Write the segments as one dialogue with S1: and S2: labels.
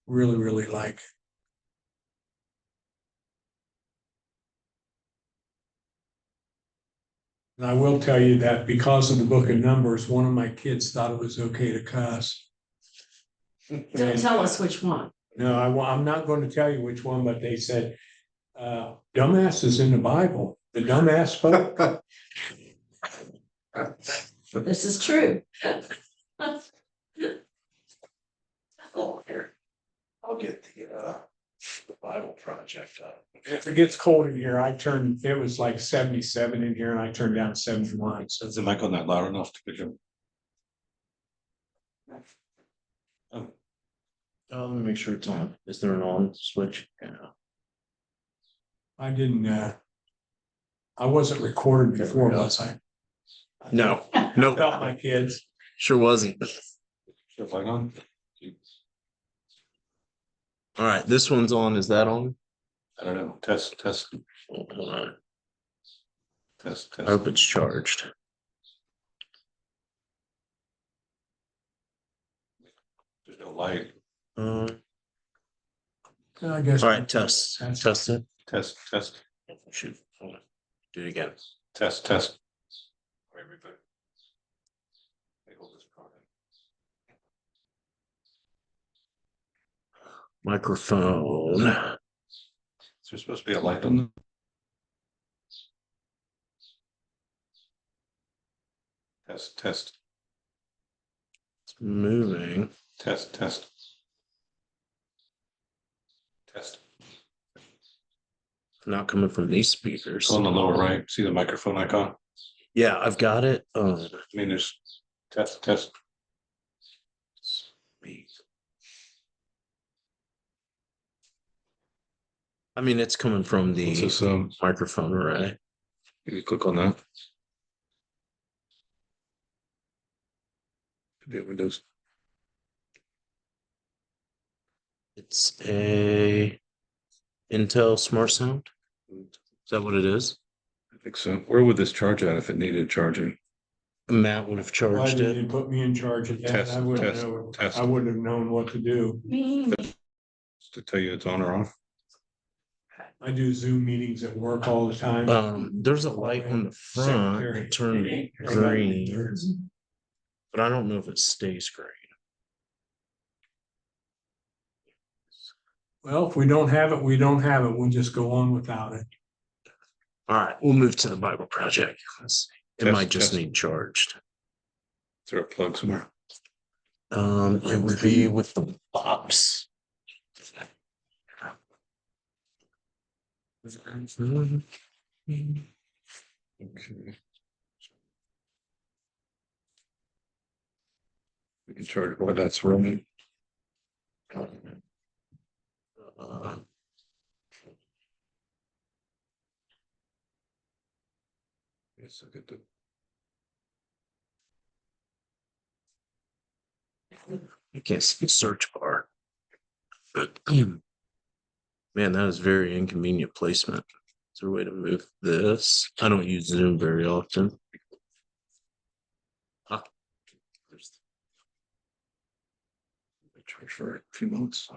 S1: really, really like. And I will tell you that because of the book of Numbers, one of my kids thought it was okay to cuss.
S2: Don't tell us which one.
S1: No, I'm not going to tell you which one, but they said, dumbass is in the Bible. The dumbass spoke.
S2: This is true.
S3: Oh, here. I'll get the Bible project up.
S1: If it gets cold in here, it was like 77 in here and I turned down 71. So
S3: Is the mic on that loud enough to pick up?
S4: Let me make sure it's on. Is there an on switch? Yeah.
S1: I didn't, I wasn't recorded before, was I?
S4: No, no,
S1: Felt my kids.
S4: sure wasn't.
S3: If I on?
S4: All right, this one's on. Is that on?
S3: I don't know. Test.
S4: Oh, hold on.
S3: Test.
S4: I hope it's charged.
S3: There's no light.
S1: I guess.
S4: All right, test. Test it.
S3: Test.
S4: Shoot. Hold on. Do it again.
S3: Test. Wait, everybody. Hey, hold this product.
S4: Microphone.
S3: Is there supposed to be a light on them? Test.
S4: It's moving.
S3: Test.
S4: Not coming from these speakers.
S3: It's on the lower right. See the microphone icon?
S4: Yeah, I've got it.
S3: I mean, there's test.
S4: I mean, it's coming from the
S3: What's this,
S4: microphone array.
S3: you click on that. Windows.
S4: It's a Intel Smart Sound. Is that what it is?
S3: I think so. Where would this charge at if it needed charging?
S4: Matt would have
S1: Why
S4: charged
S1: did
S4: it.
S1: you put me in charge of that?
S3: Test,
S1: I wouldn't
S3: test,
S1: know.
S3: test.
S1: I wouldn't have known what to do.
S3: To tell you it's on or off?
S1: I do Zoom meetings at work all the time.
S4: There's a light on the front that turned green, but I don't know if it stays green.
S1: Well, if we don't have it, we don't have it. We'll just go on without it.
S4: All right, we'll move to the Bible project. Let's see. It
S3: Test,
S4: might just
S3: test.
S4: need charged.
S3: Is there a plug somewhere?
S4: It would be with the box.
S3: Okay. We can charge while that's running. Yes, I get the.
S4: I can't see the search bar. Man, that is very inconvenient placement. Is there a way to move this? I don't use Zoom very often. Ah, there's
S3: I charge for a few months.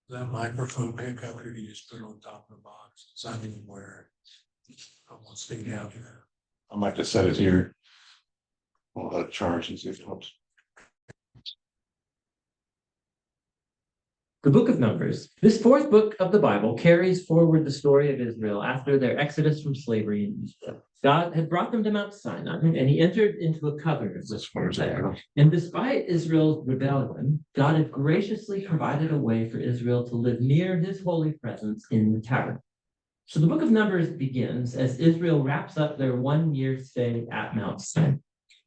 S1: That microphone pickup here, you just put it on top of the box. It's not even where I won't stick down here.
S3: I might just set it here. We'll let it charge and see if it helps.
S5: The book of Numbers. This fourth book of the Bible carries forward the story of Israel after their exodus from slavery in Egypt. God had brought them to Mount Sinai, and he entered into a covenant with them there. And despite Israel's rebellion, God had graciously provided a way for Israel to live near his holy presence in the tabernacle. So the book of Numbers begins as Israel wraps up their 1-year stay at Mount Sinai.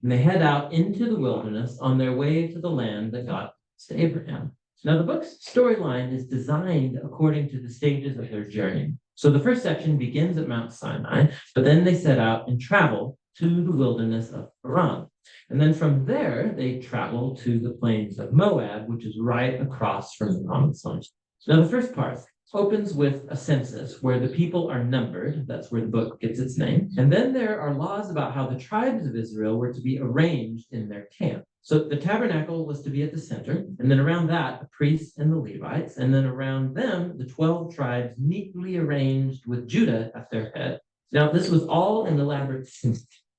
S5: And they head out into the wilderness on their way to the land that God promised to Abraham. Now, the book's storyline is designed according to the stages of their journey. So the first section begins at Mount Sinai, but then they set out and travel to the wilderness of Paran. And then from there, they travel to the plains of Moab, which is right across from the Promised Land. Now, the first part opens with a census where the people are numbered. That's where the book gets its name. And then there are laws about how the tribes of Israel were to be arranged in their camp. So the tabernacle was to be at the center, and then around that, the priests and the Levites, and then around them, the 12 tribes neatly arranged with Judah at their head. Now, this was all an elaborate scheme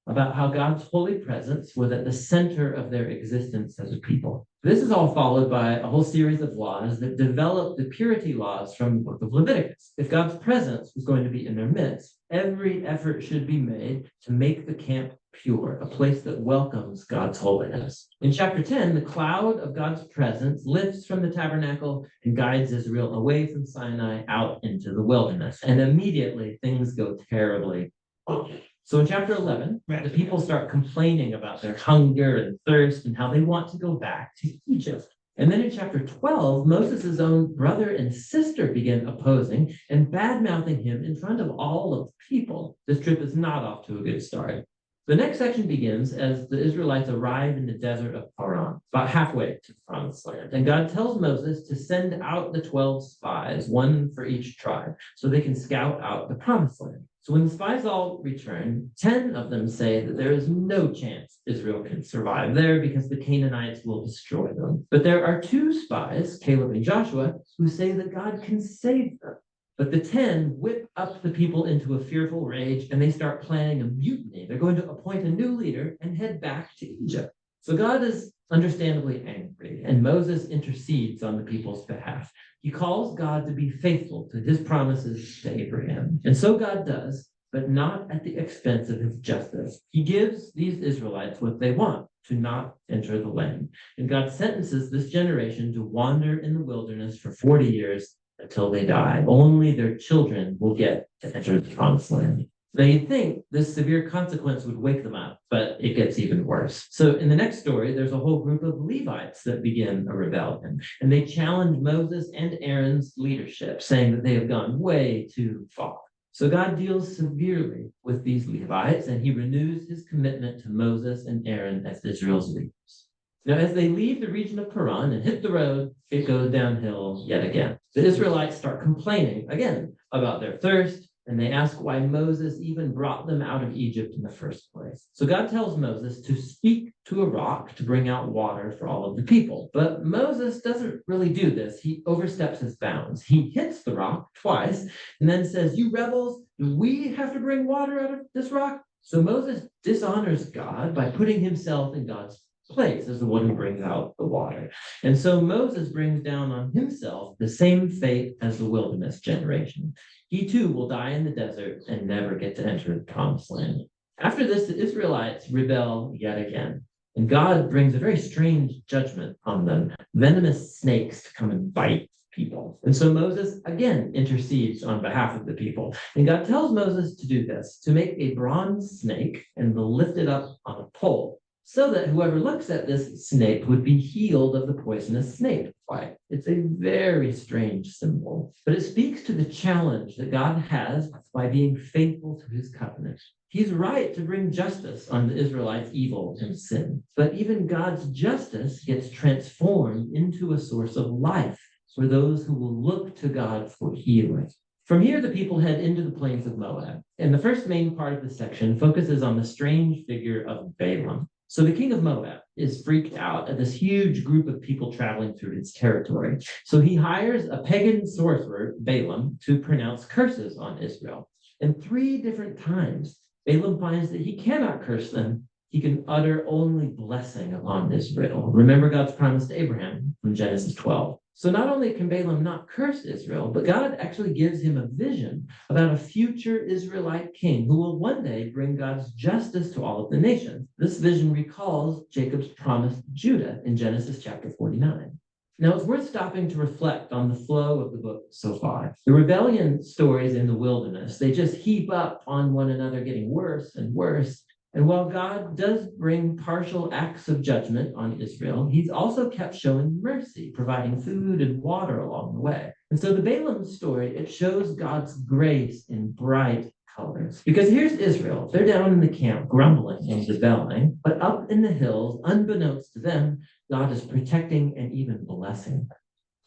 S5: about how God's holy presence was at the center of their existence as a people. This is all followed by a whole series of laws that develop the purity laws from the book of Leviticus. If God's presence was going to be in their midst, every effort should be made to make the camp pure, a place that welcomes God's holiness. In chapter 10, the cloud of God's presence lifts from the tabernacle and guides Israel away from Sinai out into the wilderness. And immediately things go terribly wrong. So in chapter 11, the people start complaining about their hunger and thirst and how they want to go back to Egypt. And then in chapter 12, Moses' own brother and sister begin opposing and bad-mouthing him in front of all of the people. This trip is not off to a good start. The next section begins as the Israelites arrive in the desert of Paran, about halfway to the Promised Land. And God tells Moses to send out the 12 spies, one for each tribe, so they can scout out the Promised Land. So when the spies all return, 10 of them say that there is no chance Israel can survive there because the Canaanites will destroy them. But there are 2 spies, Caleb and Joshua, who say that God can save them. But the 10 whip up the people into a fearful rage and they start planning a mutiny. They're going to appoint a new leader and head back to Egypt. So God is understandably angry, and Moses intercedes on the people's behalf. He calls God to be faithful to his promises to Abraham. And so God does, but not at the expense of his justice. He gives these Israelites what they want, to not enter the land. And God sentences this generation to wander in the wilderness for 40 years until they die. Only their children will get to enter the Promised Land. Now you'd think this severe consequence would wake them up, but it gets even worse. So in the next story, there's a whole group of Levites that begin a rebellion, and they challenge Moses and Aaron's leadership, saying that they have gone way too far. So God deals severely with these Levites, and he renews his commitment to Moses and Aaron as Israel's leaders. Now, as they leave the region of Paran and hit the road, it goes downhill yet again. The Israelites start complaining again about their thirst, and they ask why Moses even brought them out of Egypt in the first place. So God tells Moses to speak to a rock to bring out water for all of the people. But Moses doesn't really do this. He oversteps his bounds. He hits the rock twice and then says, "You rebels, do we have to bring water out of this rock?" So Moses dishonors God by putting himself in God's place as the one who brings out the water. And so Moses brings down on himself the same fate as the wilderness generation. He too will die in the desert and never get to enter the Promised Land. After this, the Israelites rebel yet again, and God brings a very strange judgment on them, venomous snakes to come and bite people. And so Moses again intercedes on behalf of the people. And God tells Moses to do this, to make a bronze snake and to lift it up on a pole, so that whoever looks at this snake would be healed of the poisonous snake bite. It's a very strange symbol, but it speaks to the challenge that God has by being faithful to his covenant. He's right to bring justice on the Israelites' evil and sin, but even God's justice gets transformed into a source of life for those who will look to God for healing. From here, the people head into the plains of Moab, and the first main part of the section focuses on the strange figure of Balaam. So the king of Moab is freaked out at this huge group of people traveling through his territory. So he hires a pagan sorcerer, Balaam, to pronounce curses on Israel. And 3 different times, Balaam finds that he cannot curse them. He can utter only blessing upon Israel. Remember God's promise to Abraham from Genesis 12. So not only can Balaam not curse Israel, but God actually gives him a vision about a future Israelite king who will one day bring God's justice to all of the nations. This vision recalls Jacob's promise to Judah in Genesis chapter 49. Now, it's worth stopping to reflect on the flow of the book so far. The rebellion stories in the wilderness, they just heap up on one another, getting worse and worse. And while God does bring partial acts of judgment on Israel, he's also kept showing mercy, providing food and water along the way. And so the Balaam story, it shows God's grace in bright colors. Because here's Israel. They're down in the camp, grumbling and rebelling, but up in the hills, unbeknownst to them, God is protecting and even blessing them.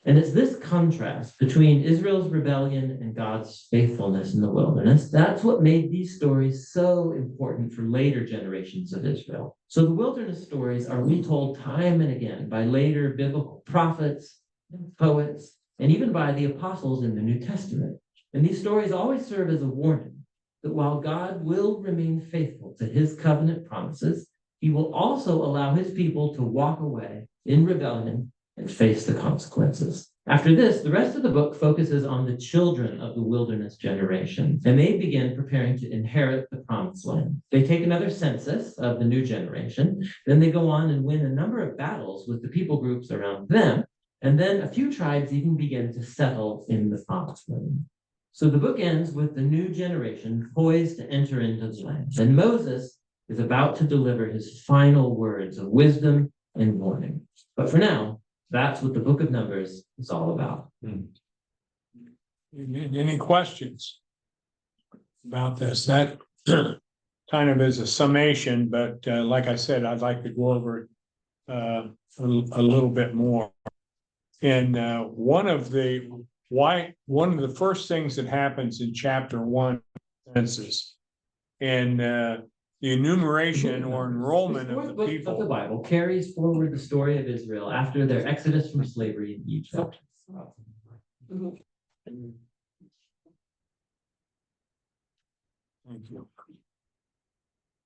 S5: And it's this contrast between Israel's rebellion and God's faithfulness in the wilderness. That's what made these stories so important for later generations of Israel. So the wilderness stories are retold time and again by later biblical prophets, poets, and even by the apostles in the New Testament. And these stories always serve as a warning that while God will remain faithful to his covenant promises, he will also allow his people to walk away in rebellion and face the consequences. After this, the rest of the book focuses on the children of the wilderness generation, and they begin preparing to inherit the promised land. They take another census of the new generation, then they go on and win a number of battles with the people groups around them, and then a few tribes even begin to settle in the promised land. So the book ends with the new generation poised to enter into the land, and Moses is about to deliver his final words of wisdom and warning. But for now, that's what the book of Numbers is all about.
S1: Any questions about this? That kind of is a summation, but like I said, I'd like to go over it a little bit more. And one of the first things that happens in chapter 1 census and the enumeration or enrollment of the
S5: book
S1: people
S5: of the Bible carries forward the story of Israel after their exodus from slavery in Egypt.
S1: Thank you.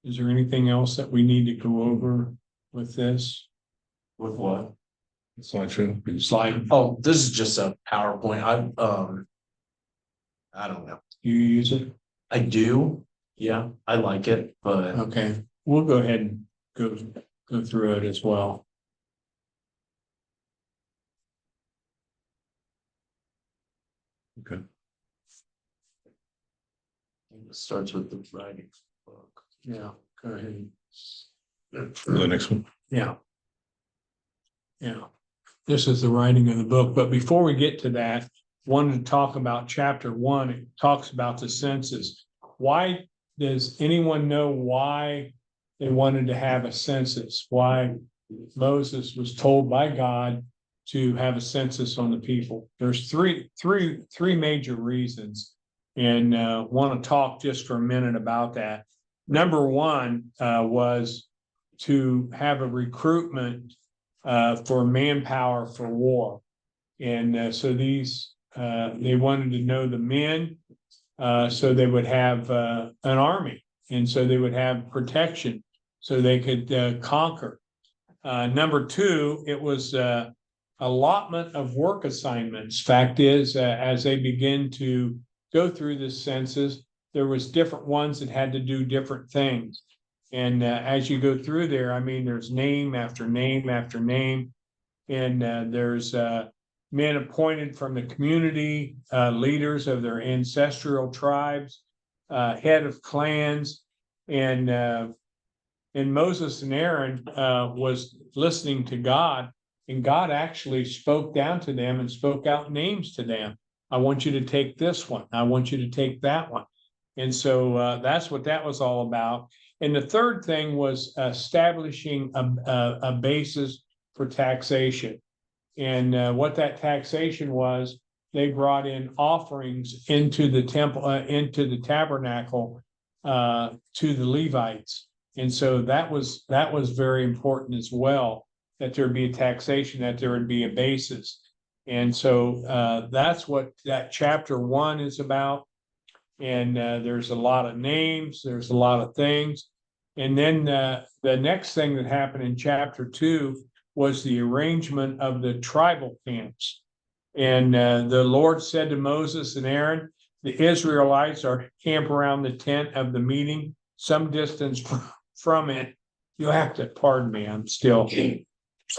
S1: Is there anything else that we need to go over with this?
S3: With what? Slideshow.
S4: Slide. Oh, this is just a PowerPoint. I don't know.
S1: You use it?
S4: I do. Yeah, I like it, but
S1: Okay, we'll go ahead and go through it as well.
S3: Okay.
S4: it starts with the writing book.
S1: Yeah, go ahead.
S3: The next one.
S1: Yeah. Yeah, this is the writing of the book, but before we get to that, wanted to talk about chapter 1. It talks about the census. Why does anyone know why they wanted to have a census? Why Moses was told by God to have a census on the people? There's three major reasons, and want to talk just for a minute about that. Number one was to have a recruitment for manpower for war. And so these, they wanted to know the men, so they would have an army. And so they would have protection so they could conquer. Number two, it was allotment of work assignments. Fact is, as they begin to go through this census, there was different ones that had to do different things. And as you go through there, I mean, there's name after name after name. And there's men appointed from the community, leaders of their ancestral tribes, head of clans. And Moses and Aaron was listening to God. And God actually spoke down to them and spoke out names to them. I want you to take this one. I want you to take that one. And so that's what that was all about. And the third thing was establishing a basis for taxation. And what that taxation was, they brought in offerings into the temple, into the tabernacle, to the Levites. And so that was very important as well, that there would be a taxation, that there would be a basis. And so that's what that chapter 1 is about. And there's a lot of names, there's a lot of things. And then the next thing that happened in chapter 2 was the arrangement of the tribal camps. And the Lord said to Moses and Aaron, the Israelites are camped around the tent of the meeting, some distance from it. You'll have to pardon me, I'm still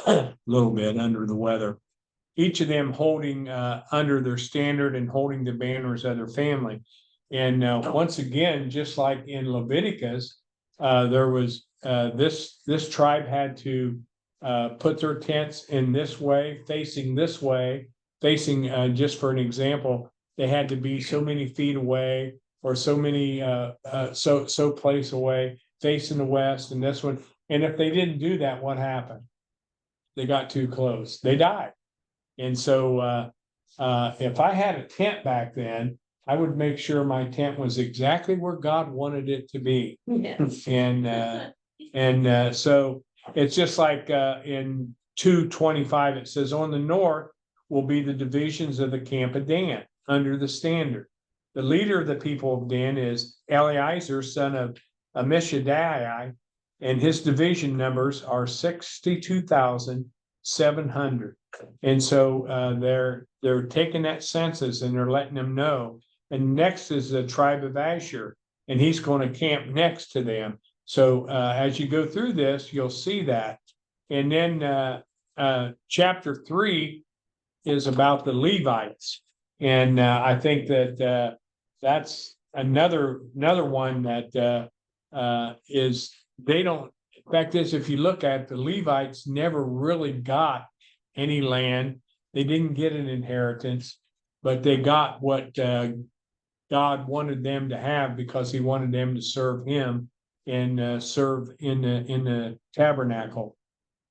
S1: a little bit under the weather. Each of them holding under their standard and holding the banners of their family. And once again, just like in Leviticus, there was, this tribe had to put their tents in this way, facing this way, facing, just for an example, they had to be so many feet away or so many, so place away, facing the west and this one. And if they didn't do that, what happened? They got too close. They died. And so, if I had a tent back then, I would make sure my tent was exactly where God wanted it to be.
S2: Yes.
S1: And so it's just like in 2:25, it says, on the north will be the divisions of the camp of Dan under the standard. The leader of the people of Dan is Eliezer, son of Ammishaddai, and his division numbers are 62,700. And so they're taking that census and they're letting them know. And next is the tribe of Asher, and he's going to camp next to them. So as you go through this, you'll see that. And then chapter 3 is about the Levites. And I think that that's another one that is, they don't, in fact is, if you look at the Levites never really got any land. They didn't get an inheritance, but they got what God wanted them to have because he wanted them to serve him and serve in the tabernacle.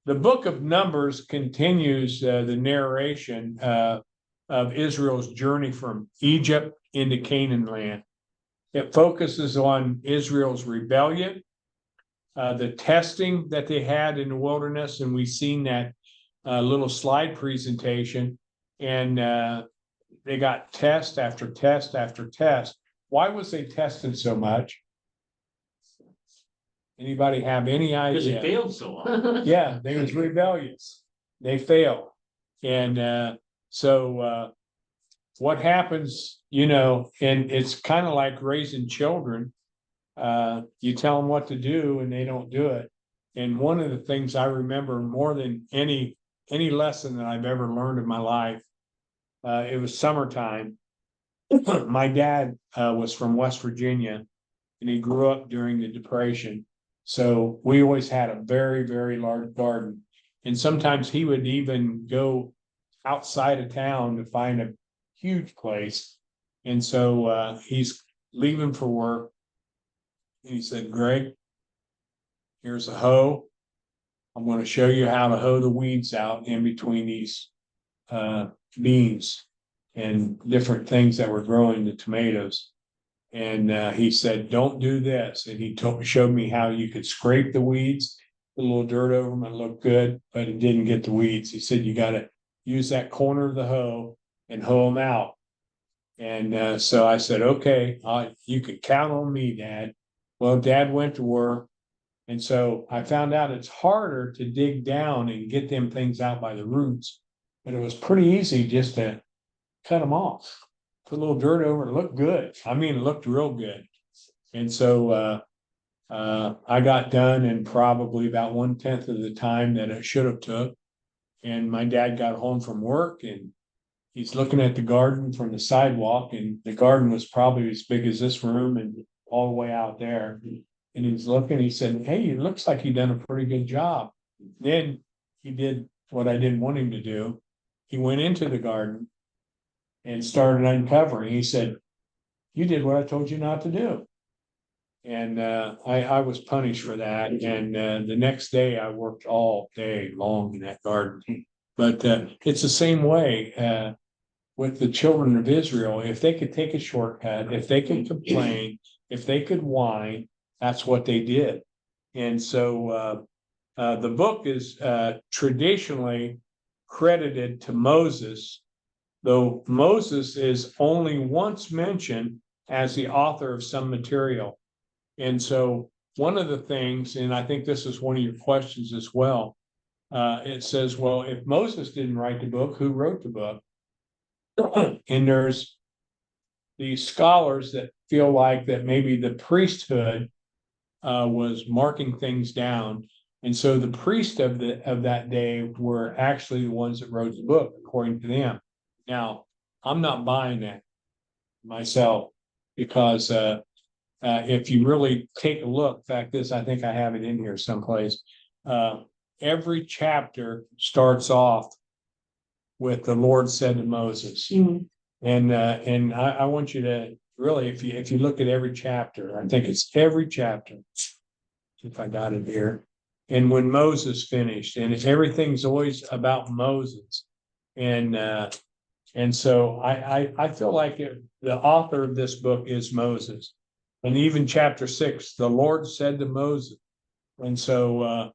S1: The book of Numbers continues the narration of Israel's journey from Egypt into Canaan land. It focuses on Israel's rebellion, the testing that they had in the wilderness, and we've seen that little slide presentation, and they got test after test after test. Why was they tested so much? Anybody have any
S5: Because it
S1: idea?
S5: failed so long.
S1: Yeah, they was rebellious. They failed. And so what happens, and it's kind of like raising children. You tell them what to do and they don't do it. And one of the things I remember more than any lesson that I've ever learned in my life, it was summertime. My dad was from West Virginia and he grew up during the Depression. So we always had a very, very large garden. And sometimes he would even go outside of town to find a huge place. And so he's leaving for work. And he said, Greg, here's a hoe. I'm going to show you how to hoe the weeds out in between these beans and different things that were growing, the tomatoes. And he said, don't do this. And he showed me how you could scrape the weeds, put a little dirt over them and look good, but it didn't get the weeds. He said, you got to use that corner of the hoe and hoe them out. And so I said, okay, you can count on me, Dad. Well, Dad went to work. And so I found out it's harder to dig down and get them things out by the roots, but it was pretty easy just to cut them off. Put a little dirt over it, looked good. I mean, it looked real good. And so I got done in probably about 1/10 of the time that it should have took. And my dad got home from work and he's looking at the garden from the sidewalk, and the garden was probably as big as this room and all the way out there. And he's looking, he said, hey, it looks like you done a pretty good job. Then he did what I didn't want him to do. He went into the garden and started uncovering. He said, you did what I told you not to do. And I was punished for that. And the next day I worked all day long in that garden. But it's the same way with the children of Israel. If they could take a shortcut, if they could complain, if they could whine, that's what they did. And so the book is traditionally credited to Moses, though Moses is only once mentioned as the author of some material. And so one of the things, and I think this is one of your questions as well, it says, well, if Moses didn't write the book, who wrote the book? And there's these scholars that feel like that maybe the priesthood was marking things down. And so the priests of that day were actually the ones that wrote the book, according to them. Now, I'm not buying that myself because if you really take a look, in fact, I think I have it in here someplace. Every chapter starts off with the Lord said to Moses.
S2: Mhm.
S1: And I want you to really, if you look at every chapter, I think it's every chapter. If I got it here. And when Moses finished, and everything's always about Moses. And so I feel like the author of this book is Moses. And even chapter 6, the Lord said to Moses. And so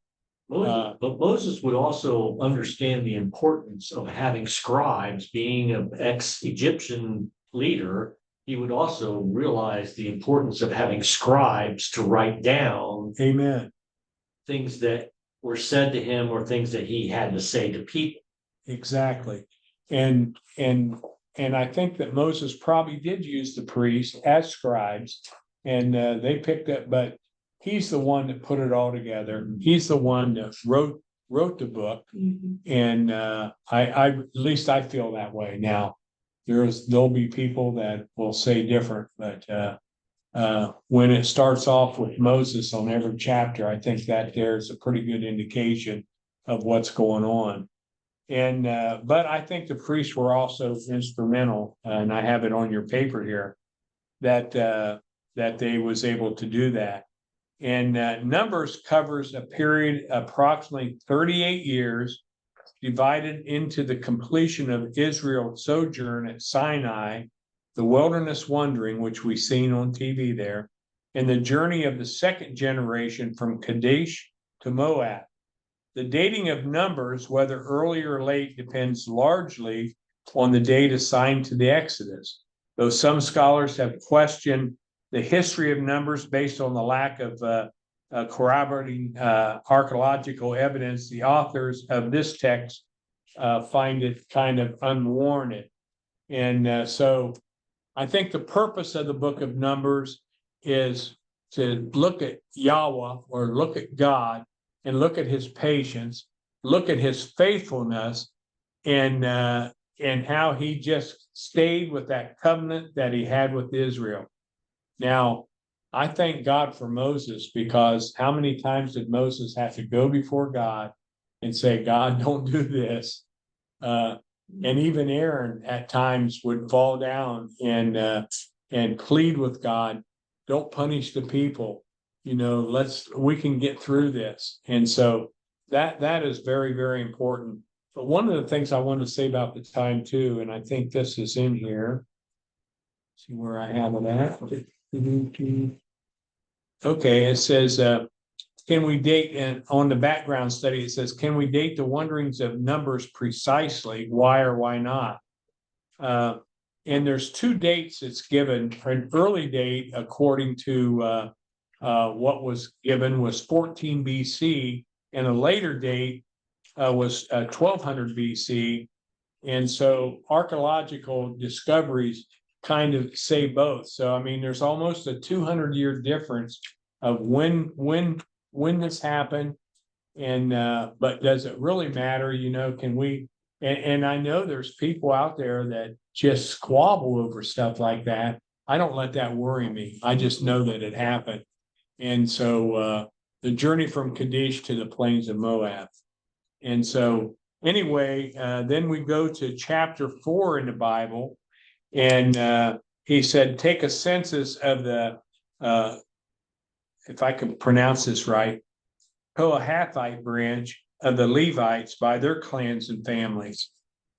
S6: But Moses would also understand the importance of having scribes, being an ex-Egyptian leader. He would also realize the importance of having scribes to write down
S1: amen.
S6: things that were said to him or things that he had to say to people.
S1: Exactly. And I think that Moses probably did use the priests as scribes, and they picked up, but he's the one that put it all together. He's the one that wrote the book.
S2: Mhm.
S1: And at least I feel that way. Now, there'll be people that will say different, but when it starts off with Moses on every chapter, I think that there's a pretty good indication of what's going on. And but I think the priests were also instrumental, and I have it on your paper here, that they was able to do that. And Numbers covers a period approximately 38 years, divided into the completion of Israel's sojourn at Sinai, the wilderness wandering, which we've seen on TV there, and the journey of the second generation from Kadesh to Moab. The dating of Numbers, whether early or late, depends largely on the date assigned to the Exodus, though some scholars have questioned the history of Numbers based on the lack of corroborating archaeological evidence. The authors of this text find it kind of unwarranted. And so I think the purpose of the book of Numbers is to look at Yahweh, or look at God, and look at his patience, look at his faithfulness, and how he just stayed with that covenant that he had with Israel. Now, I thank God for Moses, because how many times did Moses have to go before God and say, God, don't do this? And even Aaron at times would fall down and plead with God, don't punish the people. We can get through this. And so that is very, very important. But one of the things I wanted to say about the time too, and I think this is in here. See where I have it at. Okay, it says, can we date, and on the background study, it says, can we date the wanderings of Numbers precisely? Why or why not? And there's two dates it's given. An early date, according to what was given, was 14 BC, and a later date was 1200 BC. And so archaeological discoveries kind of say both. So, I mean, there's almost a 200-year difference of when this happened. And but does it really matter? Can we, and I know there's people out there that just squabble over stuff like that. I don't let that worry me. I just know that it happened. And so the journey from Kadesh to the plains of Moab. And so anyway, then we go to chapter 4 in the Bible, and he said, take a census of the, if I can pronounce this right, Kohathite branch of the Levites by their clans and families.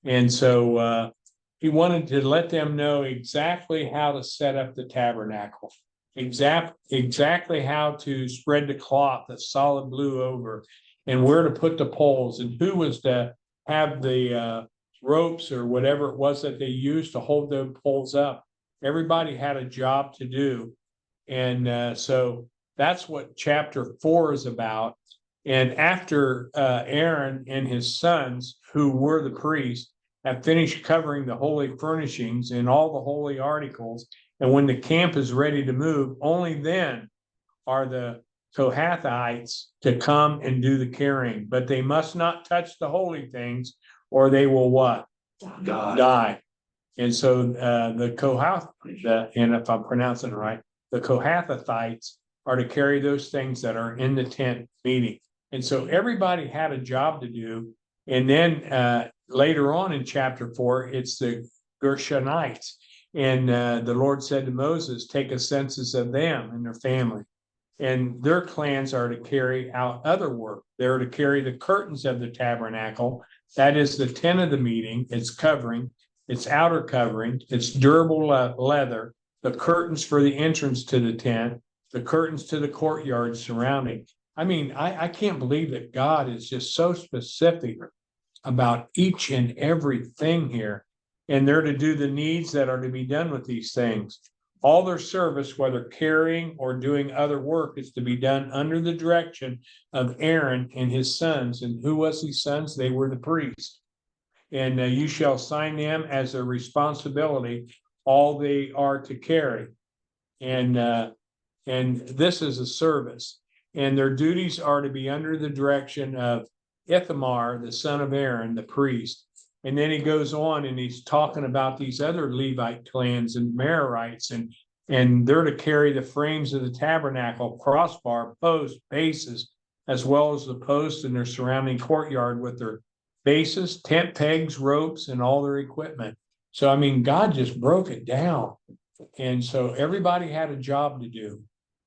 S1: And so he wanted to let them know exactly how to set up the tabernacle, exactly how to spread the cloth of solid blue over, and where to put the poles, and who was to have the ropes or whatever it was that they used to hold the poles up. Everybody had a job to do. And so that's what chapter 4 is about. And after Aaron and his sons, who were the priests, have finished covering the holy furnishings and all the holy articles, and when the camp is ready to move, only then are the Kohathites to come and do the carrying. But they must not touch the holy things, or they will what? Die. And so the Kohath, and if I'm pronouncing it right, The Kohathites are to carry those things that are in the tent meeting. And so everybody had a job to do. And then later on in chapter 4, it's the Gershonites. And the Lord said to Moses, take a census of them and their family. And their clans are to carry out other work. They're to carry the curtains of the tabernacle. That is the tent of the meeting, its covering, its outer covering, its durable leather, the curtains for the entrance to the tent, the curtains to the courtyard surrounding. I mean, I can't believe that God is just so specific about each and everything here. And they're to do the needs that are to be done with these things. All their service, whether carrying or doing other work, is to be done under the direction of Aaron and his sons. And who was his sons? They were the priests. And you shall assign them as a responsibility all they are to carry. And this is a service. And their duties are to be under the direction of Ithamar, the son of Aaron, the priest. And then he goes on and he's talking about these other Levite clans and Merarites, and they're to carry the frames of the tabernacle, crossbar, posts, bases, as well as the posts in their surrounding courtyard with their bases, tent pegs, ropes, and all their equipment. So, I mean, God just broke it down. And so everybody had a job to do.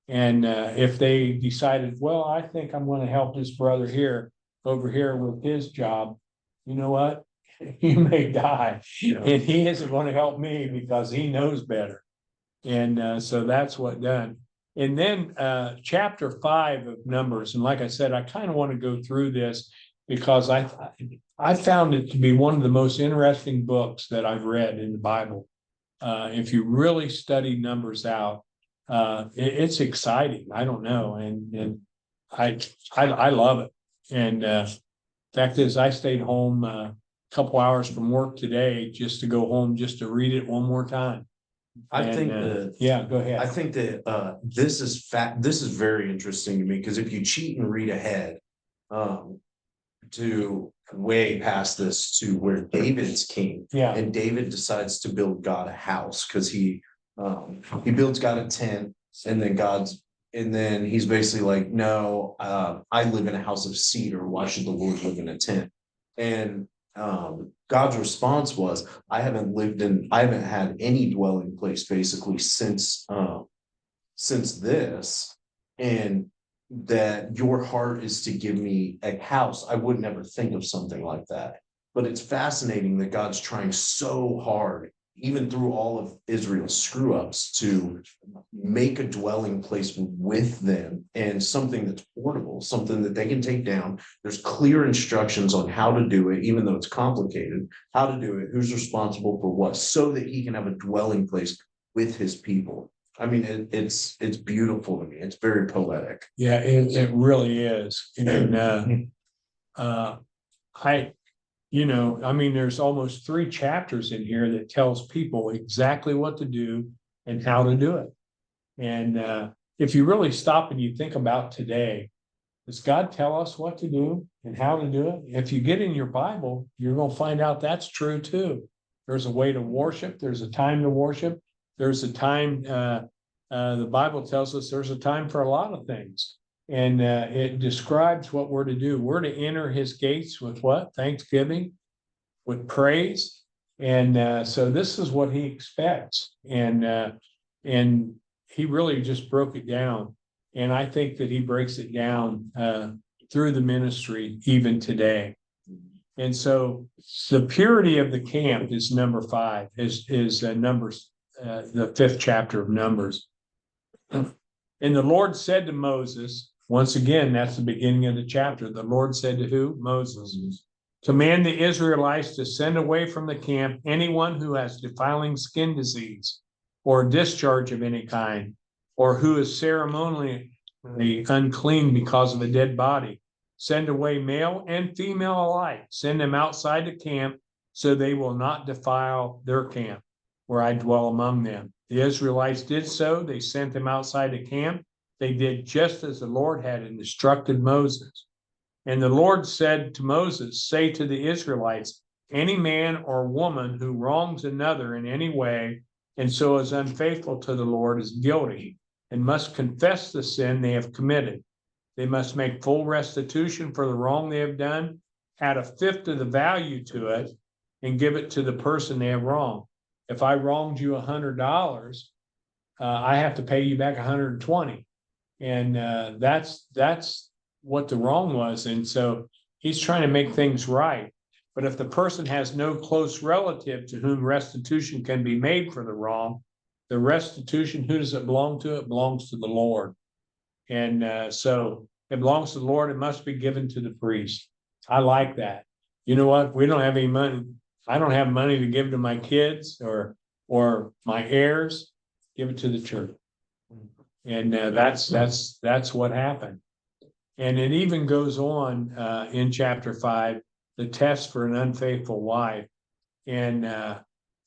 S1: And if they decided, well, I think I'm going to help this brother here over here with his job, you know what? You may die. And he isn't going to help me because he knows better. And so that's what done. And then chapter 5 of Numbers. And like I said, I kind of want to go through this because I found it to be one of the most interesting books that I've read in the Bible. If you really study Numbers out, it's exciting. I don't know. And I love it. And fact is, I stayed home a couple hours from work today just to go home, just to read it one more time.
S7: I think
S1: And,
S7: that
S1: yeah, go
S7: I
S1: ahead.
S7: think that this is very interesting to me because if you cheat and read ahead to way past this to where David's king
S1: Yeah,
S7: and David decides to build God a house because he builds God a tent and then he's basically like, no, I live in a house of cedar. Why should the Lord live in a tent? And God's response was, I haven't had any dwelling place basically since this, and that your heart is to give me a house. I would never think of something like that. But it's fascinating that God's trying so hard, even through all of Israel's screw ups, to make a dwelling place with them and something that's portable, something that they can take down. There's clear instructions on how to do it, even though it's complicated, how to do it, who's responsible for what, so that he can have a dwelling place with his people. I mean, it's beautiful to me. It's very poetic.
S1: yeah, it really is. And I mean, there's almost 3 chapters in here that tells people exactly what to do and how to do it. And if you really stop and you think about today, does God tell us what to do and how to do it? If you get in your Bible, you're going to find out that's true too. There's a way to worship. There's a time to worship. There's a time, the Bible tells us there's a time for a lot of things. And it describes what we're to do. We're to enter his gates with what? Thanksgiving, with praise. And so this is what he expects. And he really just broke it down. And I think that he breaks it down through the ministry even today. And so the purity of the camp is number 5, is Numbers, the 5th chapter of Numbers. And the Lord said to Moses, once again, that's the beginning of the chapter. The Lord said to who? Moses. Command the Israelites to send away from the camp anyone who has defiling skin disease or discharge of any kind, or who is ceremonially unclean because of a dead body. Send away male and female alike. Send them outside the camp so they will not defile their camp where I dwell among them. The Israelites did so. They sent them outside the camp. They did just as the Lord had instructed Moses. And the Lord said to Moses, say to the Israelites, any man or woman who wrongs another in any way and so is unfaithful to the Lord is guilty. and must confess the sin they have committed. They must make full restitution for the wrong they have done, add a fifth of the value to it, and give it to the person they have wronged. If I wronged you $100, I have to pay you back 120. And that's what the wrong was. And so he's trying to make things right. But if the person has no close relative to whom restitution can be made for the wrong, the restitution, who does it belong to? It belongs to the Lord. And so it belongs to the Lord. It must be given to the priest. I like that. You know what? We don't have any money. I don't have money to give to my kids or my heirs. Give it to the church. And that's what happened. And it even goes on in chapter 5, the test for an unfaithful wife. And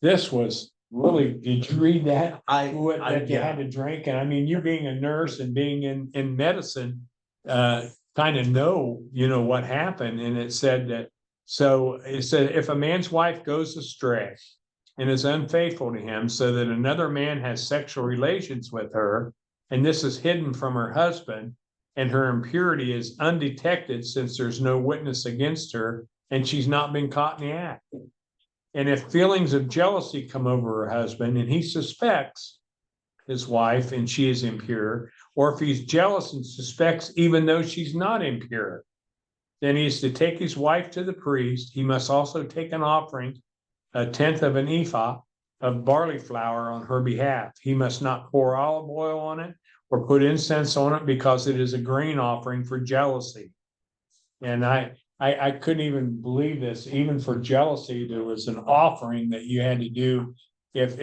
S1: this was really, did you read that? That you had to drink? And I mean, you being a nurse and being in medicine, kind of know, what happened. And it said that, so it said, if a man's wife goes astray and is unfaithful to him so that another man has sexual relations with her, and this is hidden from her husband, and her impurity is undetected since there's no witness against her, and she's not been caught in the act. And if feelings of jealousy come over her husband and he suspects his wife and she is impure, or if he's jealous and suspects even though she's not impure, then he's to take his wife to the priest. He must also take an offering, a tenth of an ephah of barley flour on her behalf. He must not pour olive oil on it or put incense on it, because it is a grain offering for jealousy. And I couldn't even believe this. Even for jealousy, there was an offering that you had to do. If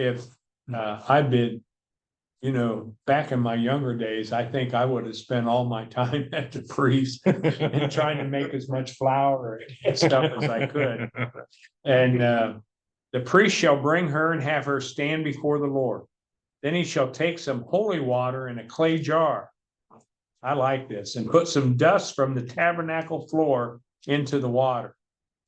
S1: I'd been, back in my younger days, I think I would have spent all my time at the priest and trying to make as much flour and stuff as I could. And the priest shall bring her and have her stand before the Lord. Then he shall take some holy water in a clay jar. I like this. And put some dust from the tabernacle floor into the water.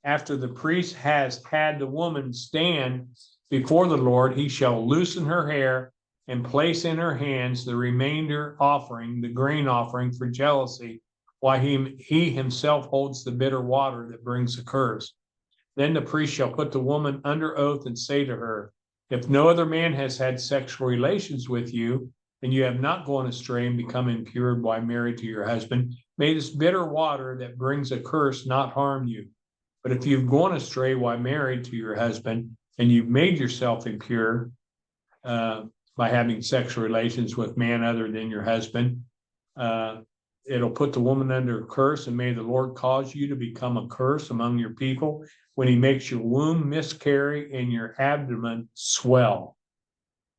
S1: After the priest has had the woman stand before the Lord, he shall loosen her hair and place in her hands the remainder offering, the grain offering for jealousy, while he himself holds the bitter water that brings a curse. Then the priest shall put the woman under oath and say to her, if no other man has had sexual relations with you, and you have not gone astray and become impure while married to your husband, may this bitter water that brings a curse not harm you. But if you've gone astray while married to your husband, and you've made yourself impure by having sexual relations with man other than your husband, it'll put the woman under a curse, and may the Lord cause you to become a curse among your people when he makes your womb miscarry and your abdomen swell.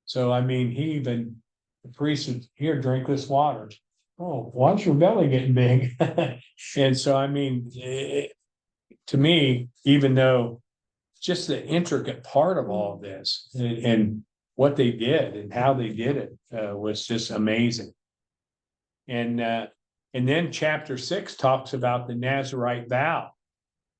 S1: So, I mean, the priest said, here, drink this water. Oh, why's your belly getting big? And so, I mean, to me, even though just the intricate part of all of this and what they did and how they did it was just amazing. And then chapter 6 talks about the Nazirite vow.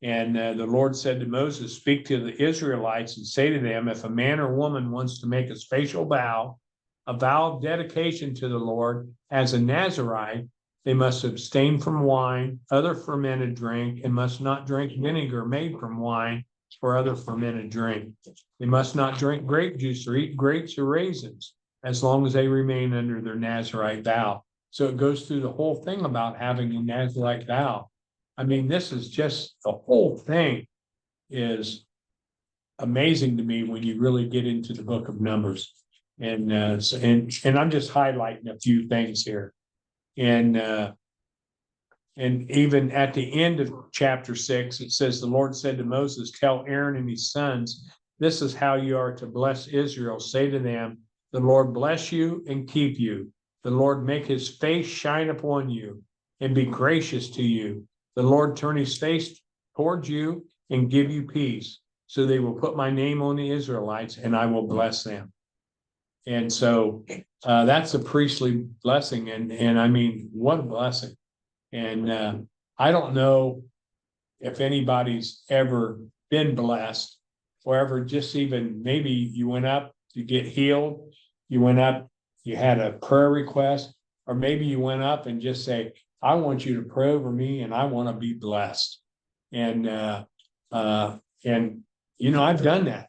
S1: And the Lord said to Moses, speak to the Israelites and say to them, if a man or woman wants to make a special vow, a vow of dedication to the Lord as a Nazirite, they must abstain from wine, other fermented drink, and must not drink vinegar made from wine or other fermented drink. They must not drink grape juice or eat grapes or raisins as long as they remain under their Nazirite vow. So it goes through the whole thing about having a Nazirite vow. I mean, this is just, the whole thing is amazing to me when you really get into the book of Numbers. And I'm just highlighting a few things here. And even at the end of chapter 6, it says, the Lord said to Moses, tell Aaron and his sons, this is how you are to bless Israel. Say to them, the Lord bless you and keep you. The Lord make his face shine upon you and be gracious to you. The Lord turn his face towards you and give you peace. So they will put my name on the Israelites and I will bless them. And so that's a priestly blessing. And I mean, what a blessing. And I don't know if anybody's ever been blessed or ever just even maybe you went up to get healed. You went up you had a prayer request, or maybe you went up and just say, I want you to pray over me and I want to be blessed. And, I've done that.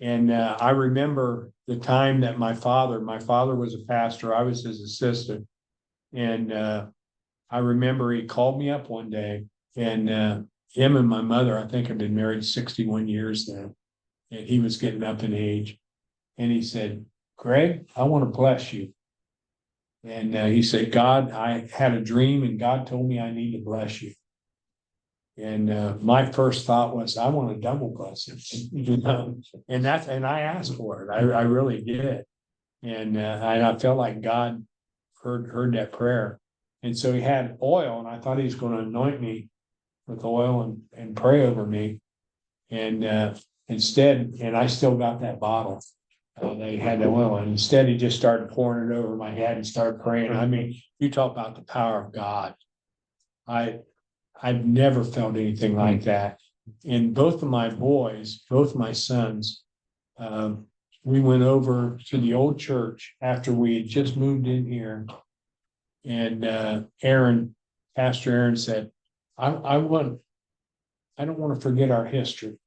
S1: And I remember the time that my father was a pastor, I was his assistant. And I remember he called me up one day, and him and my mother, I think, had been married 61 years then. And he was getting up in age. And he said, Greg, I want to bless you. And he said, God, I had a dream and God told me I need to bless you. And my first thought was, I want a double blessing, and I asked for it. I really did. And I felt like God heard that prayer. And so he had oil, and I thought he was going to anoint me with oil and pray over me. And instead, and I still got that bottle. They had the oil, and instead he just started pouring it over my head and started praying. I mean, you talk about the power of God. I've never felt anything like that. And both of my boys, both my sons, we went over to the old church after we had just moved in here. And Pastor Aaron said, I don't want to forget our history.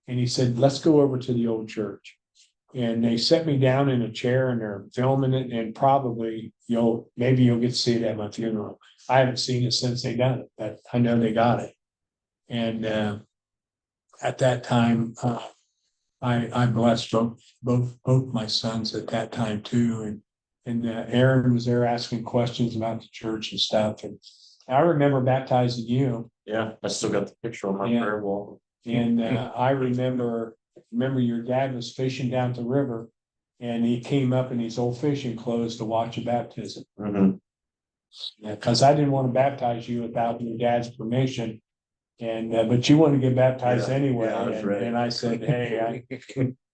S1: And he said, let's go over to the old church. And they set me down in a chair and they're filming it, and probably maybe you'll get to see it at my funeral. I haven't seen it since they done it, but I know they got it. And at that time, I blessed both my sons at that time too. And Aaron was there asking questions about the church and stuff. And I remember baptizing you.
S6: Yeah, I still got the picture on my
S1: Yeah.
S6: prayer wall.
S1: And I remember your dad was fishing down the river, and he came up in his old fishing clothes to watch a baptism.
S6: Mhm.
S1: Yeah, because I didn't want to baptize you without your dad's permission. And but you wanted to get baptized
S6: Yeah,
S1: anyway.
S6: yeah, I was ready.
S1: And I said, hey,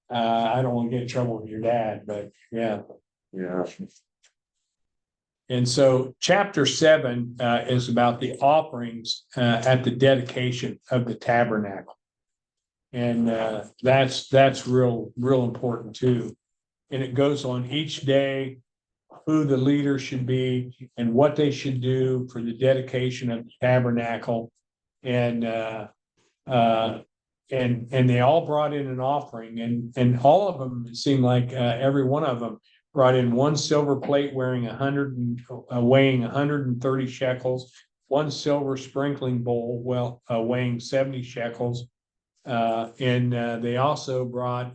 S1: I don't want to get in trouble with your dad, but yeah.
S6: Yeah.
S1: And so chapter 7 is about the offerings at the dedication of the tabernacle. And that's real important too. And it goes on each day, who the leader should be and what they should do for the dedication of the tabernacle. And they all brought in an offering, and all of them, it seemed like every one of them brought in one silver plate weighing 130 shekels, one silver sprinkling bowl weighing 70 shekels. And they also brought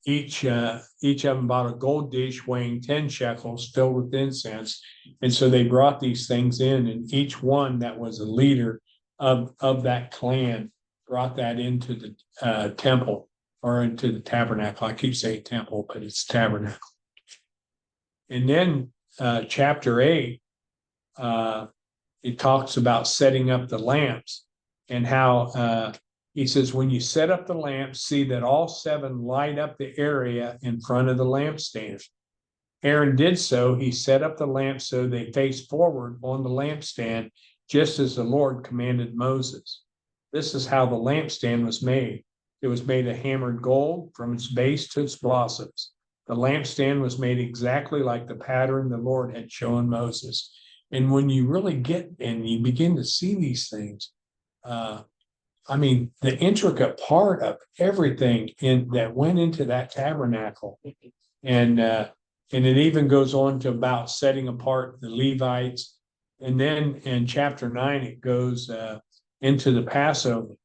S1: each of them bought a gold dish weighing 10 shekels filled with incense. And so they brought these things in, and each one that was a leader of that clan brought that into the temple, or into the tabernacle. I keep saying temple, but it's tabernacle. And then chapter 8, it talks about setting up the lamps, and how he says, when you set up the lamps, see that all 7 light up the area in front of the lampstand. Aaron did so. He set up the lamps so they faced forward on the lampstand, just as the Lord commanded Moses. This is how the lampstand was made. It was made of hammered gold from its base to its blossoms. The lampstand was made exactly like the pattern the Lord had shown Moses. And when you really get and you begin to see these things, the intricate part of everything that went into that tabernacle, and it even goes on to about setting apart the Levites. And then in chapter 9, it goes into the Passover,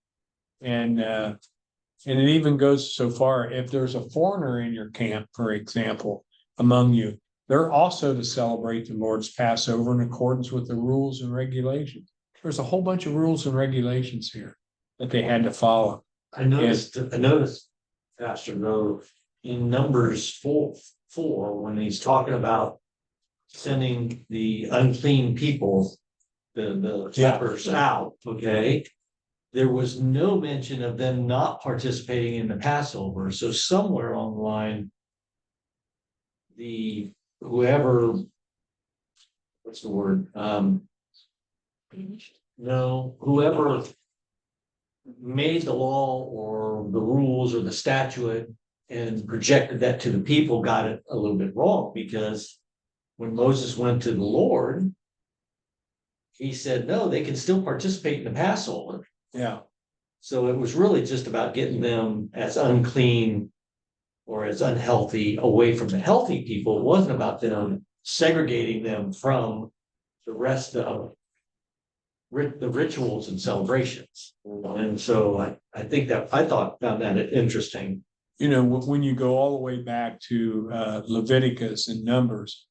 S1: and it even goes so far, if there's a foreigner in your camp, for example, among you, they're also to celebrate the Lord's Passover in accordance with the rules and regulations. There's a whole bunch of rules and regulations here that they had to follow.
S6: I noticed, Pastor, though, in Numbers 4, when he's talking about sending the unclean people, the lepers out, okay? There was no mention of them not participating in the Passover. So somewhere on the line, whoever made the law or the rules or the statute and projected that to the people got it a little bit wrong, because when Moses went to the Lord, he said, no, they can still participate in the Passover.
S1: Yeah,
S6: So it was really just about getting them as unclean or as unhealthy away from the healthy people. It wasn't about them segregating them from the rest of the rituals and celebrations. And so I think that found that interesting.
S1: you know, when you go all the way back to Leviticus and Numbers,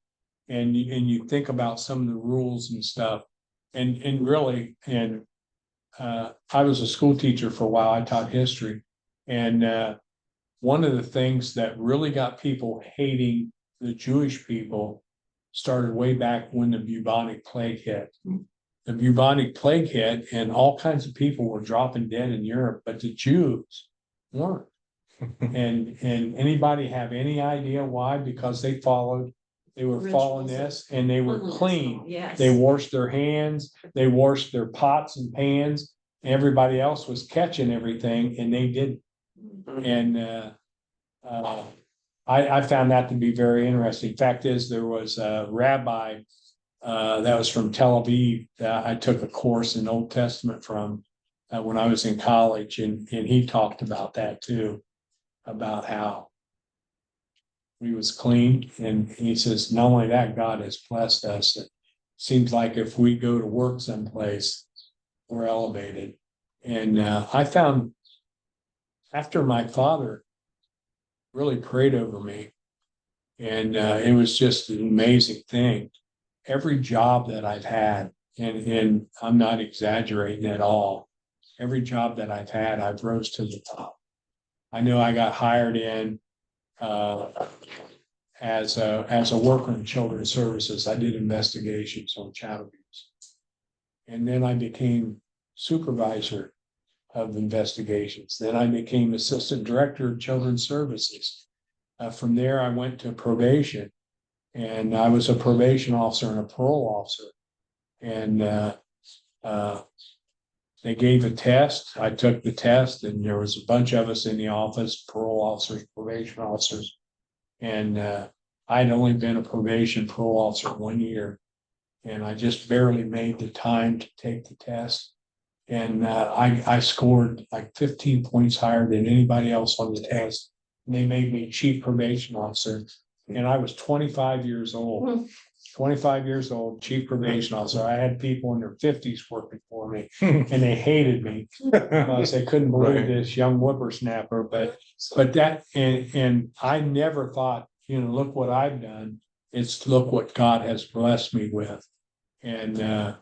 S1: and you think about some of the rules and stuff, and really, and I was a school teacher for a while. I taught history, and one of the things that really got people hating the Jewish people started way back when the bubonic plague hit. The bubonic plague hit, and all kinds of people were dropping dead in Europe, but the Jews weren't. And anybody have any idea why? Because they were following this, and they were clean.
S2: Yes.
S1: They washed their hands, they washed their pots and pans. Everybody else was catching everything, and they didn't. And I found that to be very interesting. Fact is, there was a rabbi that was from Tel Aviv that I took a course in Old Testament from when I was in college, and he talked about that too, about how we was clean. And he says, not only that, God has blessed us. It seems like if we go to work someplace, we're elevated. And I found after my father really prayed over me, and it was just an amazing thing. Every job that I've had, and I'm not exaggerating at all, every job that I've had, I've rose to the top. I know I got hired in as a worker in children's services. I did investigations on child abuse. And then I became supervisor of investigations. Then I became assistant director of children's services. From there, I went to probation, and I was a probation officer and a parole officer. And they gave a test. I took the test, and there was a bunch of us in the office, parole officers, probation officers. And I'd only been a probation parole officer 1 year, and I just barely made the time to take the test. And I scored like 15 points higher than anybody else on the test. And they made me chief probation officer. And I was 25 years old. 25 years old, chief probation officer. I had people in their 50s working for me, and they hated me because they couldn't believe this young whippersnapper. But that, and I never thought, you know, look what I've done. It's look what God has blessed me with. And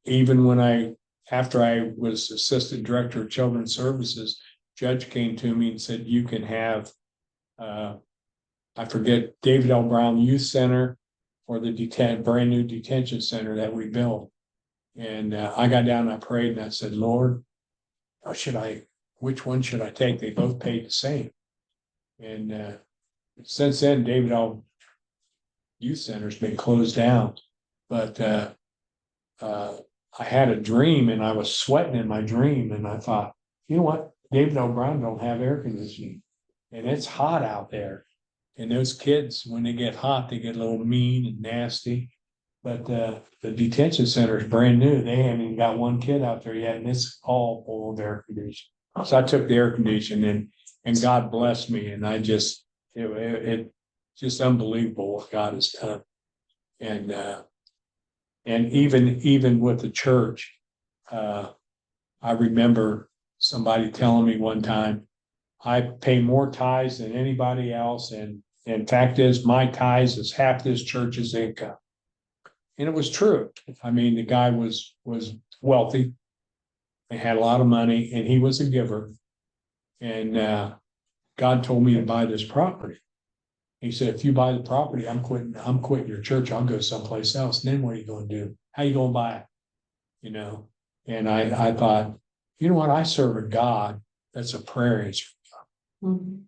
S1: even after I was assistant director of children's services, judge came to me and said, you can have, I forget, David L. Brown Youth Center or the brand new detention center that we built. And I got down and I prayed and I said, Lord, which one should I take? They both paid the same. And since then, David L. Youth Center's been closed down. But I had a dream, and I was sweating in my dream, and I thought, you know what? David L. Brown don't have air conditioning, and it's hot out there. And those kids, when they get hot, they get a little mean and nasty. But the detention center is brand new. They haven't even got one kid out there yet, and it's all full of air conditioning. So I took the air conditioning, and God blessed me, and it just unbelievable what God has done. And even with the church, I remember somebody telling me one time, I pay more tithes than anybody else, and fact is, my tithes is half this church's income. And it was true. I mean, the guy was wealthy, and had a lot of money, and he was a giver. And God told me to buy this property. He said, if you buy the property, I'm quitting your church. I'll go someplace else. And then what are you going to do? How you going to buy it? You know? And I thought, you know what? I serve a God that's a prayer answer.
S2: Mhm.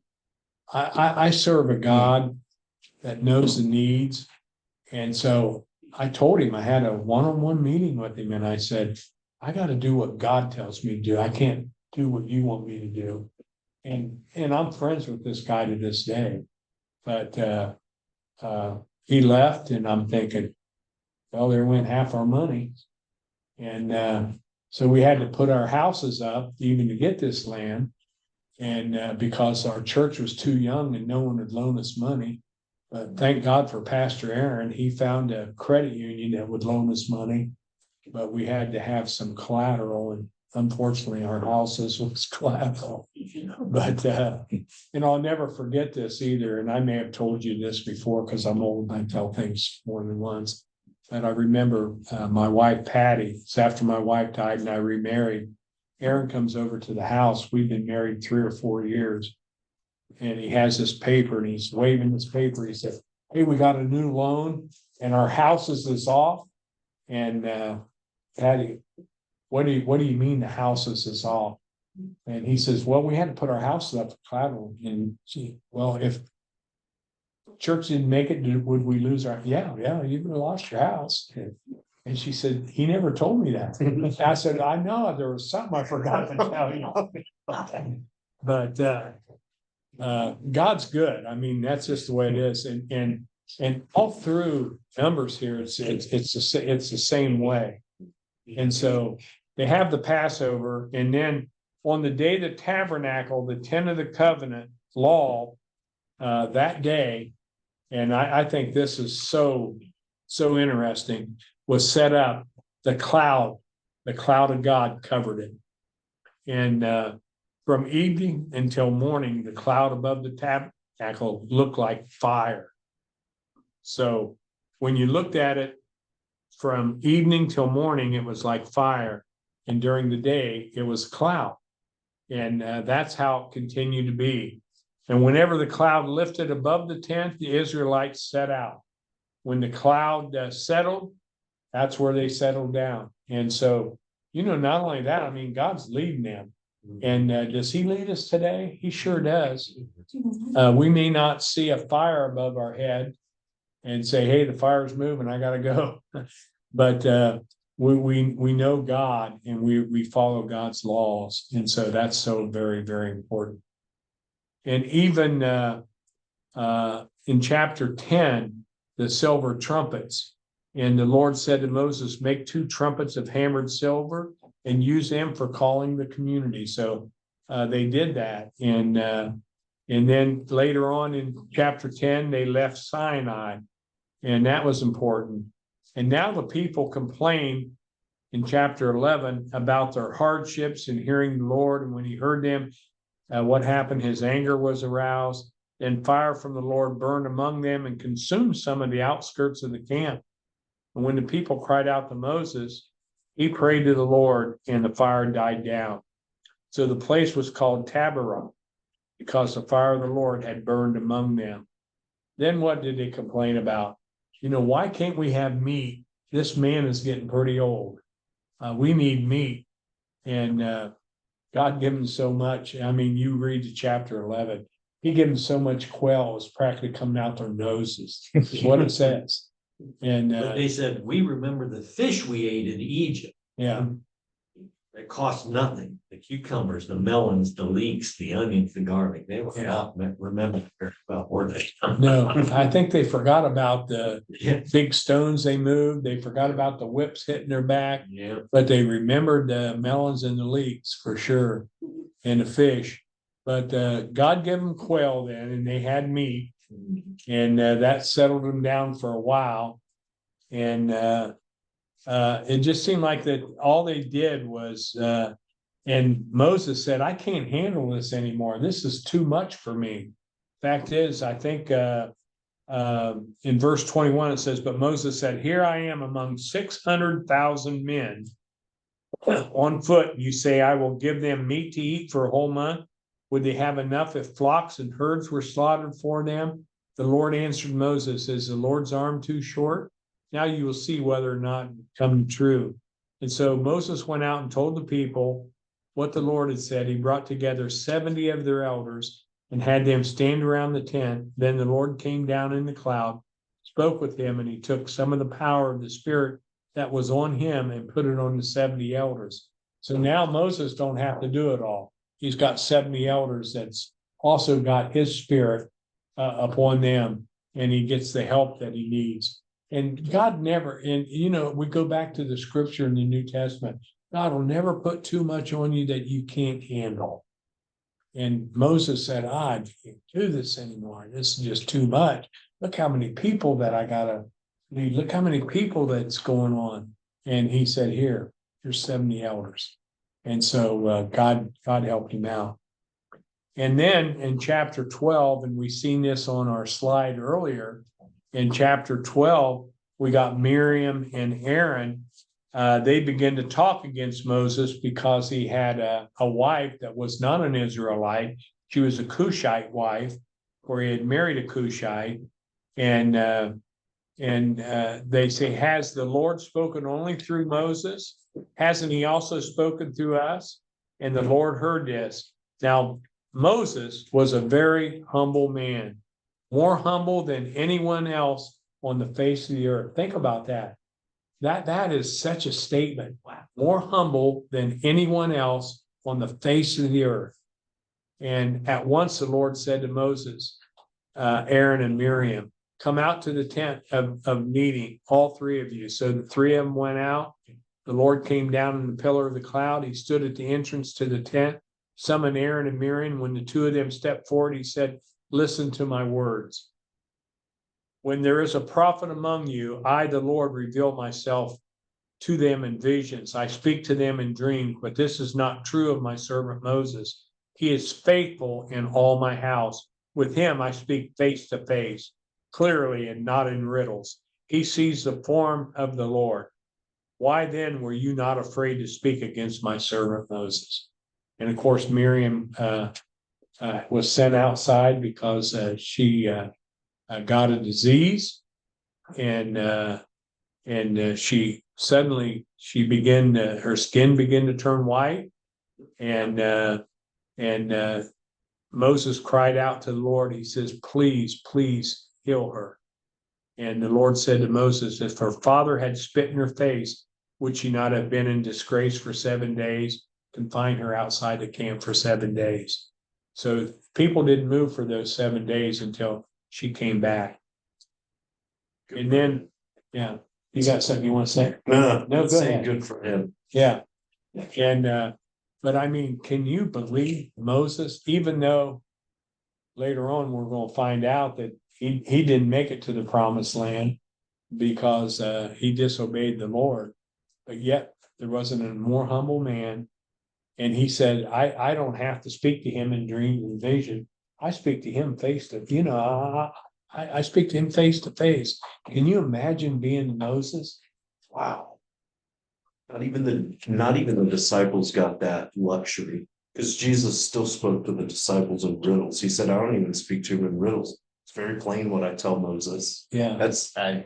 S1: I serve a God that knows the needs. And so I told him, I had a one-on-one meeting with him, and I said, I got to do what God tells me to do. I can't do what you want me to do. And I'm friends with this guy to this day. But he left and I'm thinking, well, there went half our money. And so we had to put our houses up even to get this land. And because our church was too young and no one would loan us money. But thank God for Pastor Aaron. He found a credit union that would loan us money. But we had to have some collateral, and unfortunately our houses was collateral. But I'll never forget this either. And I may have told you this before because I'm old and I tell things more than once. But I remember my wife Patty. It's after my wife died and I remarried. Aaron comes over to the house. We've been married 3 or 4 years. And he has this paper and he's waving this paper. He said, "Hey, we got a new loan and our houses is off." And Patty, what do you mean the houses is off? And he says, "Well, we had to put our houses up for collateral." And she, "Well, if church didn't make it, would we lose our?" Yeah, you would have lost your house. And she said, "He never told me that." I said, "I know there was something I forgot to tell you." But God's good. I mean, that's just the way it is. And all through Numbers here, it's the same way. And so they have the Passover, and then on the day of the tabernacle, the tent of the covenant law, that day, and I think this is so interesting, was set up. The cloud of God covered it. And from evening until morning, the cloud above the tabernacle looked like fire. So when you looked at it from evening till morning, it was like fire. And during the day, it was cloud. And that's how it continued to be. And whenever the cloud lifted above the tent, the Israelites set out. When the cloud settled, that's where they settled down. And so, not only that, I mean, God's leading them. And does he lead us today? He sure does. We may not see a fire above our head and say, "Hey, the fire's moving, I gotta go." But we know God and we follow God's laws. And so that's so very, very important. And even in chapter 10, the silver trumpets, and the Lord said to Moses, "Make 2 trumpets of hammered silver and use them for calling the community." So they did that. And then later on in chapter 10, they left Sinai, and that was important. And now the people complain in chapter 11 about their hardships in hearing the Lord. And when he heard them, what happened? His anger was aroused. Then fire from the Lord burned among them and consumed some of the outskirts of the camp. And when the people cried out to Moses, he prayed to the Lord and the fire died down. So the place was called Taberah because the fire of the Lord had burned among them. Then what did they complain about? Why can't we have meat? This man is getting pretty old. We need meat. And God gave them so much. I mean, you read the chapter 11, he gave them so much quail, it's practically coming out their noses. Is what it says. And
S6: But they said, "We remember the fish we ate in Egypt.
S1: yeah,
S6: It cost nothing. The cucumbers, the melons, the leeks, the onions, the garlic. They were not remembered very well, were they?"
S1: no, I think they forgot about the
S6: Yeah.
S1: big stones they moved. They forgot about the whips hitting their back,
S6: Yeah.
S1: but they remembered the melons and the leeks for sure, and the fish. But God gave them quail then, and they had meat, and that settled them down for a while. And it just seemed like that all they did was, and Moses said, "I can't handle this anymore. This is too much for me." Fact is, I think in verse 21, it says, "But Moses said, 'Here I am among 600,000 men on foot. You say, I will give them meat to eat for a whole month. Would they have enough if flocks and herds were slaughtered for them?' The Lord answered Moses, 'Is the Lord's arm too short? Now you will see whether or not it come true.' And so Moses went out and told the people what the Lord had said. He brought together 70 of their elders and had them stand around the tent. Then the Lord came down in the cloud, spoke with him, and he took some of the power of the Spirit that was on him and put it on the 70 elders. So now Moses don't have to do it all. he's got 70 elders that's also got his spirit upon them, and he gets the help that he needs. And God never, and we go back to the scripture in the New Testament, God will never put too much on you that you can't handle. And Moses said, I can't do this anymore. This is just too much. Look how many people that I gotta lead. Look how many people that's going on. And he said, here's 70 elders. And so God helped him out. And then in chapter 12, and we seen this on our slide earlier, in chapter 12, we got Miriam and Aaron. They begin to talk against Moses because he had a wife that was not an Israelite. She was a Cushite wife, or he had married a Cushite. And they say, has the Lord spoken only through Moses? Hasn't he also spoken through us? And the Lord heard this. Now, Moses was a very humble man, more humble than anyone else on the face of the earth. Think about that. That is such a statement. More humble than anyone else on the face of the earth. And at once the Lord said to Moses, Aaron and Miriam, come out to the tent of meeting, all three of you. So the three of them went out. The Lord came down in the pillar of the cloud. He stood at the entrance to the tent, summoned Aaron and Miriam. When the two of them stepped forward, he said, listen to my words. When there is a prophet among you, I, the Lord, reveal myself to them in visions. I speak to them in dreams, but this is not true of my servant Moses. He is faithful in all my house. With him, I speak face to face, clearly and not in riddles. He sees the form of the Lord. Why then were you not afraid to speak against my servant Moses? And of course, Miriam was sent outside because she got a disease, and she began her skin began to turn white, and Moses cried out to the Lord. He says, please heal her. And the Lord said to Moses, if her father had spit in her face, would she not have been in disgrace for 7 days? Confine her outside the camp for 7 days. So people didn't move for those 7 days until she came back. And then, yeah, you got something you want to say?
S7: No,
S1: go ahead.
S7: good for him.
S1: Yeah. And, but I mean, can you believe Moses, even though later on we're going to find out that he didn't make it to the promised land because he disobeyed the Lord, but yet there wasn't a more humble man. And he said, I don't have to speak to him in dreams and vision. I speak to him face to, I speak to him face to face. Can you imagine being Moses?
S7: Wow. Not even the disciples got that luxury, because Jesus still spoke to the disciples in riddles. He said, I don't even speak to him in riddles. It's very plain what I tell Moses.
S1: Yeah. And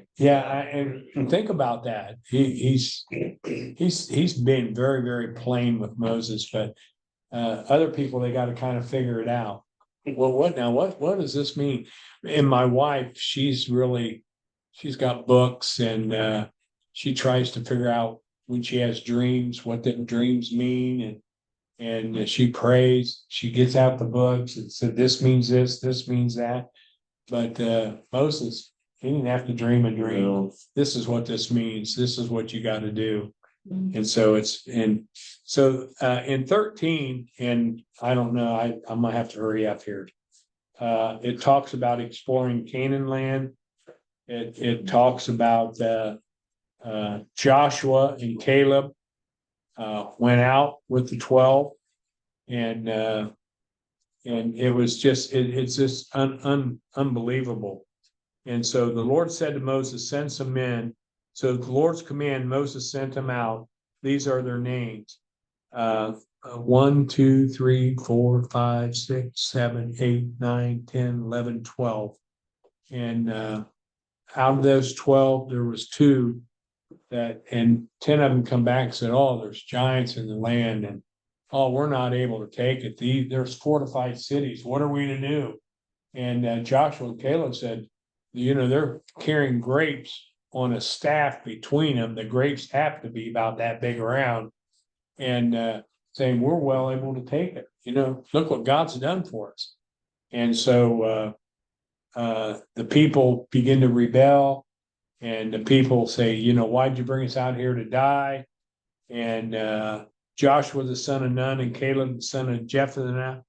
S1: think about that. He's been very, very plain with Moses, but other people, they got to kind of figure it out. Well, what does this mean? And my wife, she's got books, and she tries to figure out when she has dreams, what the dreams mean. And she prays, she gets out the books and said, this means this means that. But Moses, he didn't have to dream a dream.
S7: No.
S1: This is what this means. This is what you got to do. And so in 13, and I don't know, I might have to hurry up here. It talks about exploring Canaan land. It talks about Joshua and Caleb went out with the 12, and it was just it's just unbelievable. And so the Lord said to Moses, send some men. So the Lord's command, Moses sent them out. These are their names. 1, 2, 3, 4, 5, 6, 7, 8, 9, 10, 11, 12. And out of those 12, there was 2 and 10 of them come back and said, oh, there's giants in the land, and oh, we're not able to take it. There's fortified cities. What are we to do? And Joshua and Caleb said, they're carrying grapes on a staff between them. The grapes have to be about that big around. And saying, we're well able to take it. You know, look what God's done for us. And so the people begin to rebel, and the people say, you know, why'd you bring us out here to die? And Joshua, the son of Nun, and Caleb, the son of Jephunneh,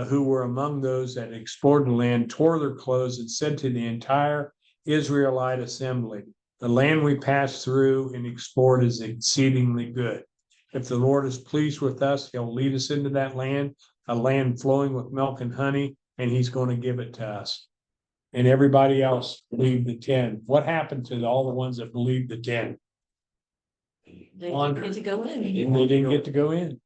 S1: who were among those that explored the land, tore their clothes and said to the entire Israelite assembly, the land we passed through and explored is exceedingly good. If the Lord is pleased with us, he'll lead us into that land, a land flowing with milk and honey, and he's going to give it to us. And everybody else believed the 10. What happened to all the ones that believed the 10?
S2: They didn't get to go in.
S1: They didn't get to go in.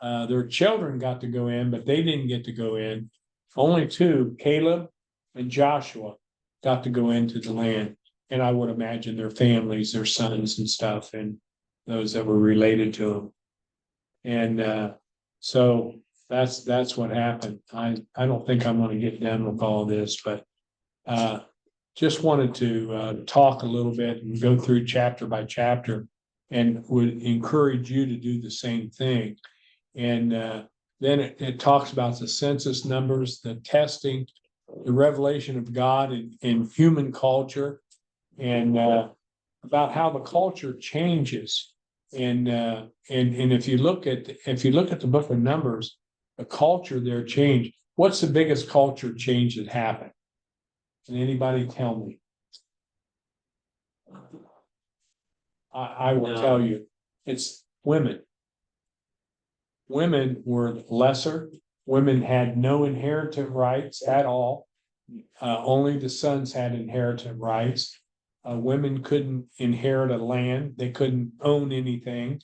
S1: Their children got to go in, but they didn't get to go in. Only two, Caleb and Joshua, got to go into the land. And I would imagine their families, their sons and stuff, and those that were related to them. And so that's what happened. I don't think I'm going to get done with all this, but just wanted to talk a little bit and go through chapter by chapter, and would encourage you to do the same thing. And then it talks about the census numbers, the testing, the revelation of God in human culture, and about how the culture changes. And if you look at the book of Numbers, the culture there changed. What's the biggest culture change that happened? Can anybody tell me? I will tell you, it's women. Women were lesser. Women had no inheritance rights at all. Only the sons had inheritance rights. Women couldn't inherit a land. They couldn't own anything.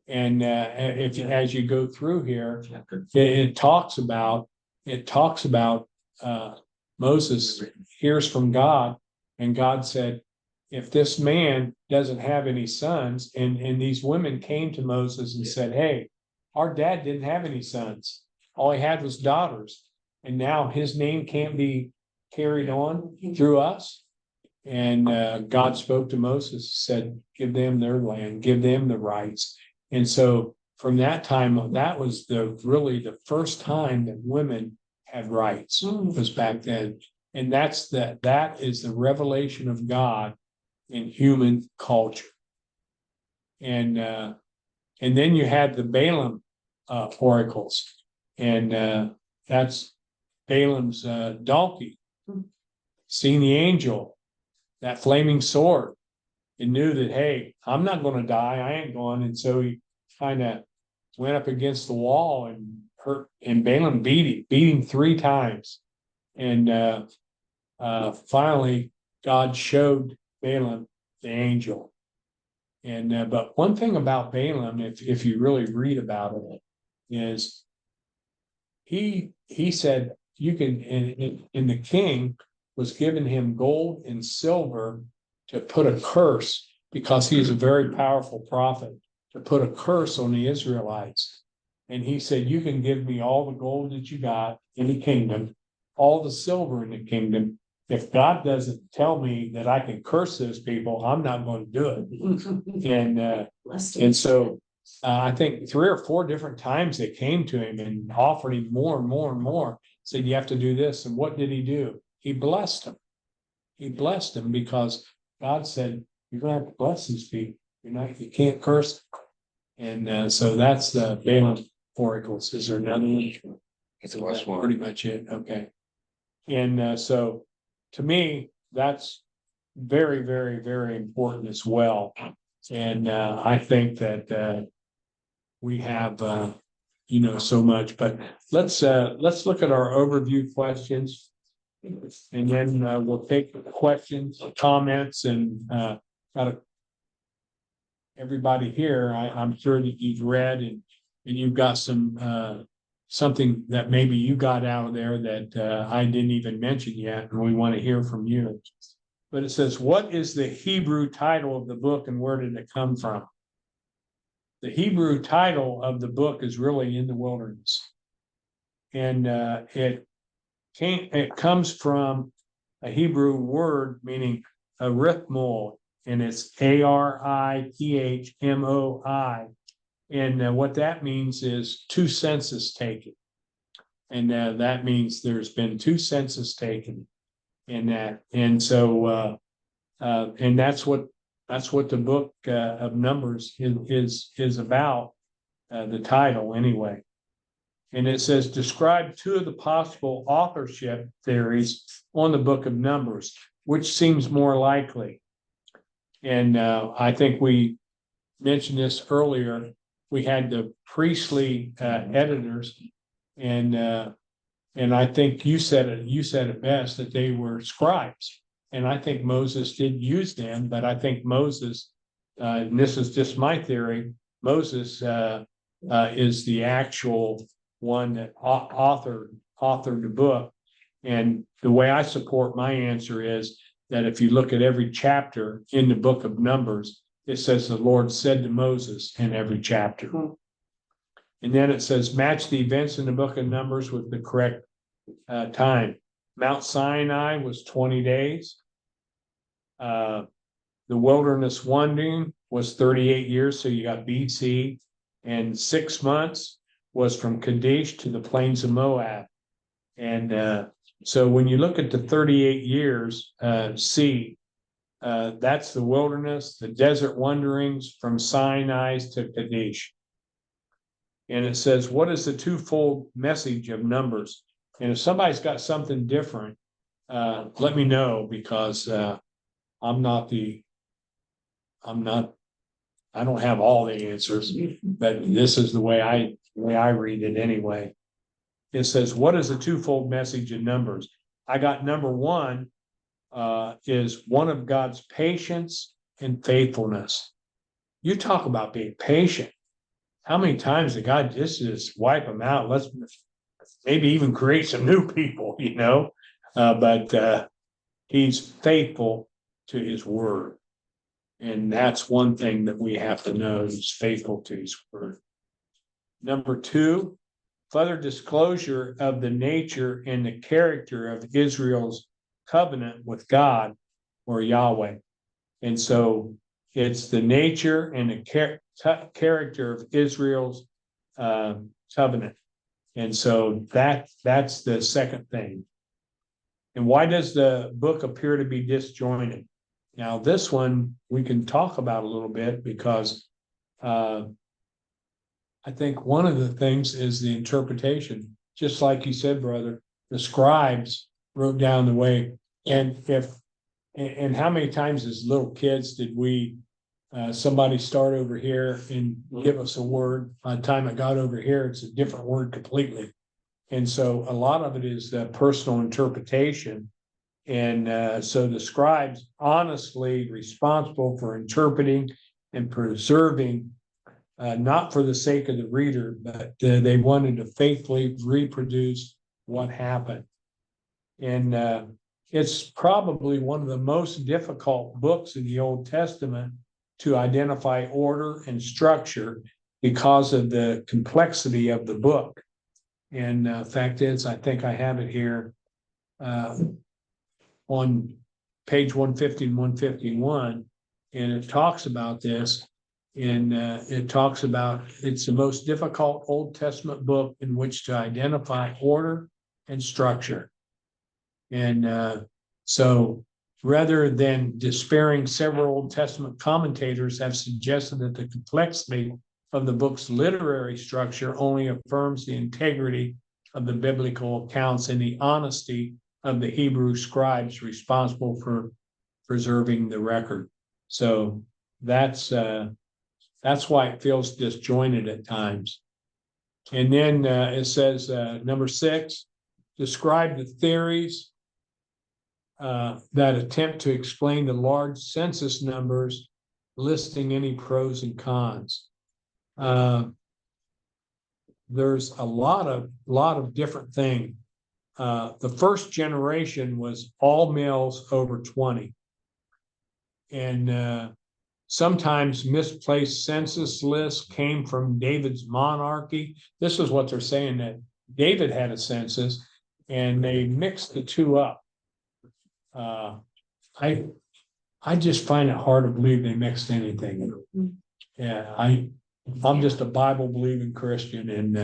S1: And as you go through here, it talks about Moses hears from God, and God said, if this man doesn't have any sons, and these women came to Moses and said, hey, our dad didn't have any sons. All he had was daughters. And now his name can't be carried on through us. And God spoke to Moses, said, give them their land, give them the rights. And so from that time, that was really the first time that women had rights, was back then. And that is the revelation of God in human culture. And then you had the Balaam oracles, and that's Balaam's donkey, seen the angel, that flaming sword, and knew that, hey, I'm not going to die, I ain't going. And so he kind of went up against the wall and hurt, and Balaam beat him 3 times. And finally, God showed Balaam the angel. And but one thing about Balaam, if you really read about it, is he said, you can, and the king was giving him gold and silver to put a curse, because he's a very powerful prophet, to put a curse on the Israelites. And he said, you can give me all the gold that you got in the kingdom, all the silver in the kingdom. If God doesn't tell me that I can curse those people, I'm not going to do it. And so I think 3 or 4 different times they came to him and offered him more and more and more, said, you have to do this. And what did he do? He blessed them. He blessed them because God said, you're going to have to bless these people. You can't curse them. And so that's the Balaam oracles. Is there another one?
S3: It's the last one.
S1: Pretty much it. Okay. And so to me, that's very, very, very important as well. And I think that we have so much. But let's look at our overview questions, and then we'll take questions, comments, and everybody here. I'm sure that you've read and you've got some something that maybe you got out of there that I didn't even mention yet, and we want to hear from you. But it says, what is the Hebrew title of the book, and where did it come from? The Hebrew title of the book is really In the Wilderness. And it comes from a Hebrew word meaning arithmoi, and it's Arithmoi. And what that means is 2 census taken. And that means there's been 2 census taken in that. And so and that's what the book of Numbers is about, the title anyway. And it says, describe 2 of the possible authorship theories on the book of Numbers, which seems more likely. And I think we mentioned this earlier. We had the priestly editors, and I think you said it best, that they were scribes. And I think Moses did use them, but I think Moses, and this is just my theory, Moses is the actual one that authored the book. And the way I support my answer is that if you look at every chapter in the book of Numbers, it says the Lord said to Moses in every chapter. And then it says, match the events in the book of Numbers with the correct time. Mount Sinai was 20 days. The wilderness wandering was 38 years, so you got BC, and 6 months was from Kadesh to the plains of Moab. And so when you look at the 38 years, C, that's the wilderness, the desert wanderings from Sinai to Kadesh. And it says, what is the twofold message of Numbers? And if somebody's got something different, let me know, because I don't have all the answers, but this is the way I read it anyway. It says, what is the twofold message in Numbers? I got number 1 is one of God's patience and faithfulness. You talk about being patient. How many times did God just wipe them out? Let's maybe even create some new people, but he's faithful to his word. And that's one thing that we have to know, he's faithful to his word. Number 2, further disclosure of the nature and the character of Israel's covenant with God, or Yahweh. And so it's the nature and the character of Israel's covenant. And so that's the second thing. And why does the book appear to be disjointed? Now, this one we can talk about a little bit, because I think one of the things is the interpretation. Just like you said, brother, the scribes wrote down the way. And how many times as little kids did we, somebody start over here and give us a word? By the time it got over here, it's a different word completely. And so a lot of it is the personal interpretation. And so the scribes honestly responsible for interpreting and preserving, not for the sake of the reader, but they wanted to faithfully reproduce what happened. And it's probably one of the most difficult books in the Old Testament to identify order and structure because of the complexity of the book. And fact is, I think I have it here on page 150 and 151, and it talks about this. And it talks about it's the most difficult Old Testament book in which to identify order and structure. And so rather than despairing, several Old Testament commentators have suggested that the complexity of the book's literary structure only affirms the integrity of the biblical accounts and the honesty of the Hebrew scribes responsible for preserving the record. So that's why it feels disjointed at times. And then it says, number 6, describe the theories that attempt to explain the large census numbers, listing any pros and cons. There's a lot of different things. The first generation was all males over 20. And sometimes misplaced census lists came from David's monarchy. This is what they're saying, that David had a census and they mixed the two up. I just find it hard to believe they mixed anything. Yeah, I'm just a Bible believing Christian and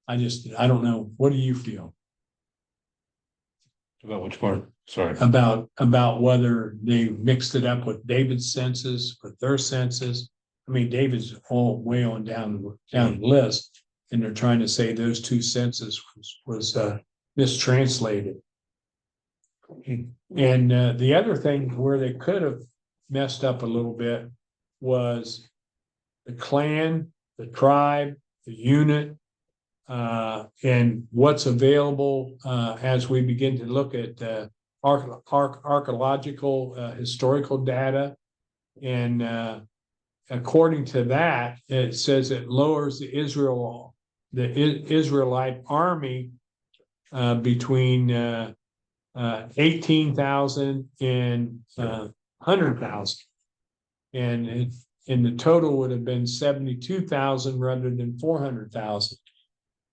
S1: I don't know. What do you feel
S3: About which part? Sorry.
S1: about whether they mixed it up with David's senses, with their senses? I mean, David's all way on down the list, and they're trying to say those two senses was mistranslated. And the other thing where they could have messed up a little bit was the clan, the tribe, the unit, and what's available as we begin to look at archaeological historical data. And according to that, it says it lowers the Israelite army between 18,000 and 100,000. And the total would have been 72,000 rather than 400,000.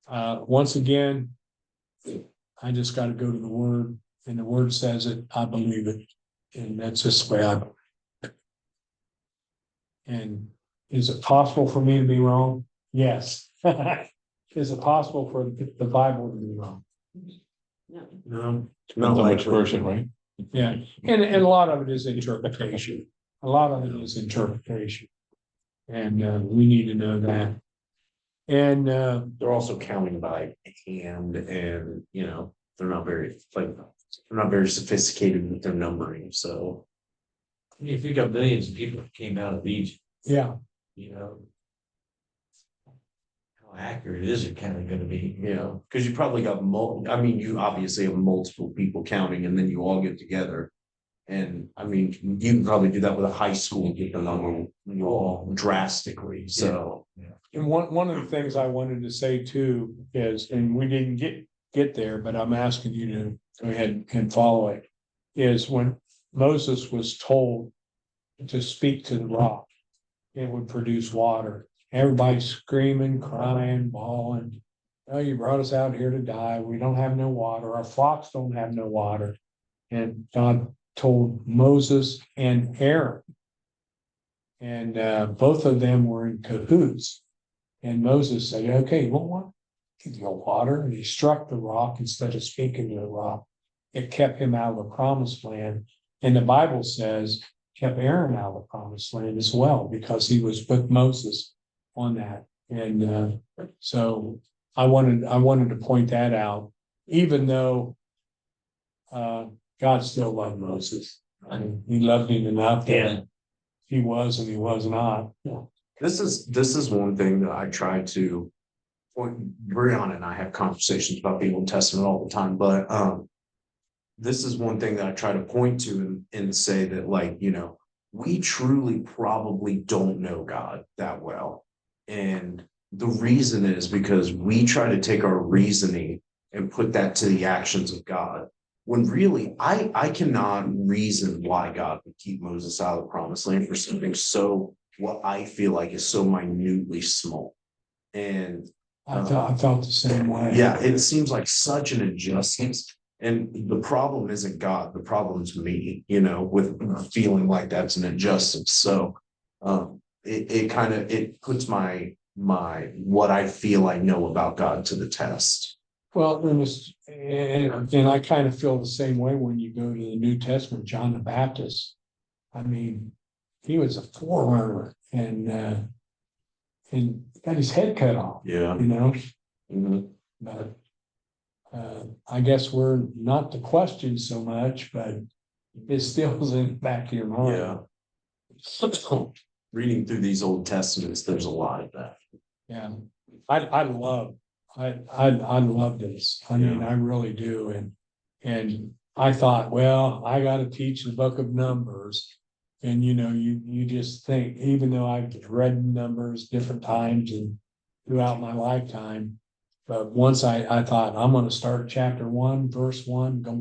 S1: Once again, I just got to go to the word, and the word says it, I believe it. And that's just the way I believe it. And is it possible for me to be wrong? Yes. Is it possible for the Bible to be wrong?
S2: No.
S1: No.
S3: Depends on which version, right?
S1: Yeah, and a lot of it is interpretation. A lot of it is interpretation. And we need to know that. And
S7: They're also counting by hand and, they're not very, sophisticated with their numbering, so.
S6: I mean, if you got millions of people that came out of Egypt,
S1: yeah,
S6: how accurate is it kind of gonna be?
S7: Because you probably got you obviously have multiple people counting and then you all get together. And I mean, you can probably do that with a high school and get the number drastically, so.
S1: and one of the things I wanted to say too is, and we didn't get there, but I'm asking you to go ahead and follow it, is when Moses was told to speak to the rock, it would produce water. Everybody's screaming, crying, bawling. Oh, you brought us out here to die. We don't have no water. Our flocks don't have no water. And God told Moses and Aaron. And both of them were in cahoots. And Moses said, okay, you want water? Give you water. And he struck the rock instead of speaking to the rock. It kept him out of the promised land. And the Bible says, kept Aaron out of the promised land as well, because he was with Moses on that. And so I wanted to point that out, even though God still loved Moses. I mean, he loved him enough that he was and he was not.
S7: This is one thing that I try to Brianna and I have conversations about the Old Testament all the time, but this is one thing that I try to point to and say that, we truly probably don't know God that well. And the reason is because we try to take our reasoning and put that to the actions of God. When really, I cannot reason why God would keep Moses out of the promised land for something so, what I feel like is so minutely small. And
S1: I felt the same way.
S7: yeah, it seems like such an injustice. And the problem isn't God, the problem is me, with feeling like that's an injustice. So it puts my what I feel I know about God to the test.
S1: Well, and I kind of feel the same way when you go to the New Testament, John the Baptist. I mean, he was a forerunner and got his head cut off.
S7: Yeah.
S1: Mm-hmm. But I guess we're not to question so much, but it still's in the back of your mind.
S7: Yeah. Reading through these Old Testaments, there's a lot of that.
S1: Yeah. I love this. I mean, I really do. And I thought, well, I got to teach the book of Numbers. And you just think, even though I've read Numbers different times and throughout my lifetime, but once I thought I'm going to start chapter 1, verse 1, go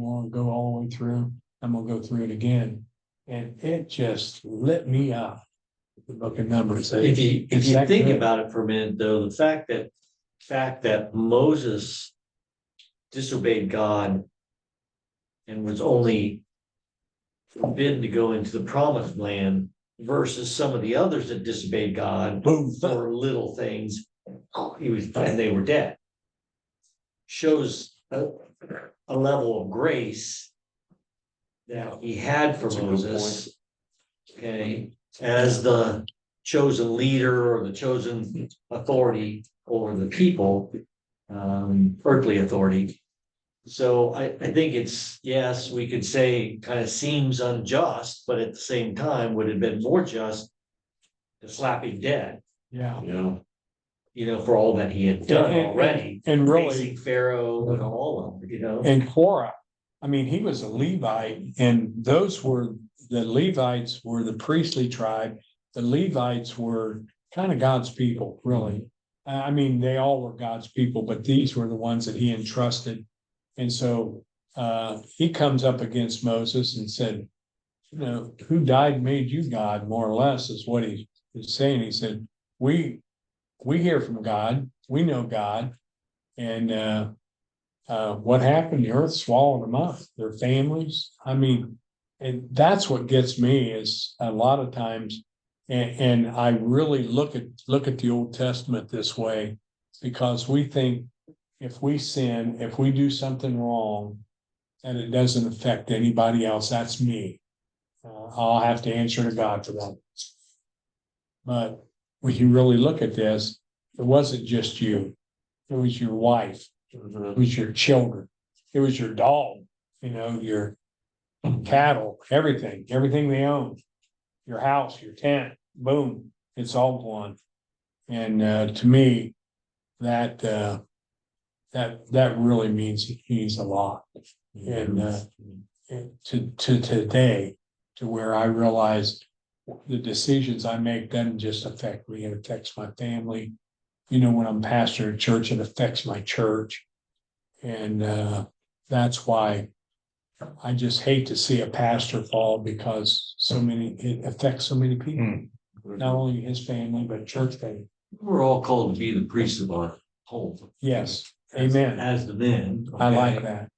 S1: all the way through. I'm going to go through it again, and it just lit me up. The book of Numbers.
S6: If you think about it for a minute, though, the fact that Moses disobeyed God and was only forbidden to go into the promised land versus some of the others that disobeyed God
S1: Boom.
S6: for little things. And they were dead. Shows a level of grace that he had for
S3: That's a good
S6: Moses. Okay, as the chosen leader or the chosen authority over the people, earthly authority. So I think it's, yes, we could say kind of seems unjust, but at the same time would have been more just to slap him dead,
S1: Yeah.
S6: for all that he had done
S1: And-
S6: already.
S1: and really-
S6: Facing Pharaoh and all of them,
S1: And Korah, I mean, he was a Levite, and the Levites were the priestly tribe. The Levites were kind of God's people, really. I mean, they all were God's people, but these were the ones that he entrusted. And so he comes up against Moses and said, who died and made you God, more or less, is what he is saying. He said, we hear from God, we know God, and what happened? The earth swallowed them up, their families. I mean, and that's what gets me is a lot of times, and I really look at the Old Testament this way, because we think if we sin, if we do something wrong, and it doesn't affect anybody else, that's me. I'll have to answer to God for that. But when you really look at this, it wasn't just you. It was your wife. It was your children. It was your dog, your cattle, everything they owned, your house, your tent, boom, it's all gone. And to me, that really means a lot. And to today, to where I realize the decisions I make doesn't just affect me, it affects my family. When I'm pastor at church, it affects my church. And that's why I just hate to see a pastor fall, because it affects so many people, not only his family, but church family.
S6: We're all called to be the priests of our home.
S1: Yes,
S6: As-
S1: amen.
S6: As the men.
S1: I like
S6: okay?
S1: that.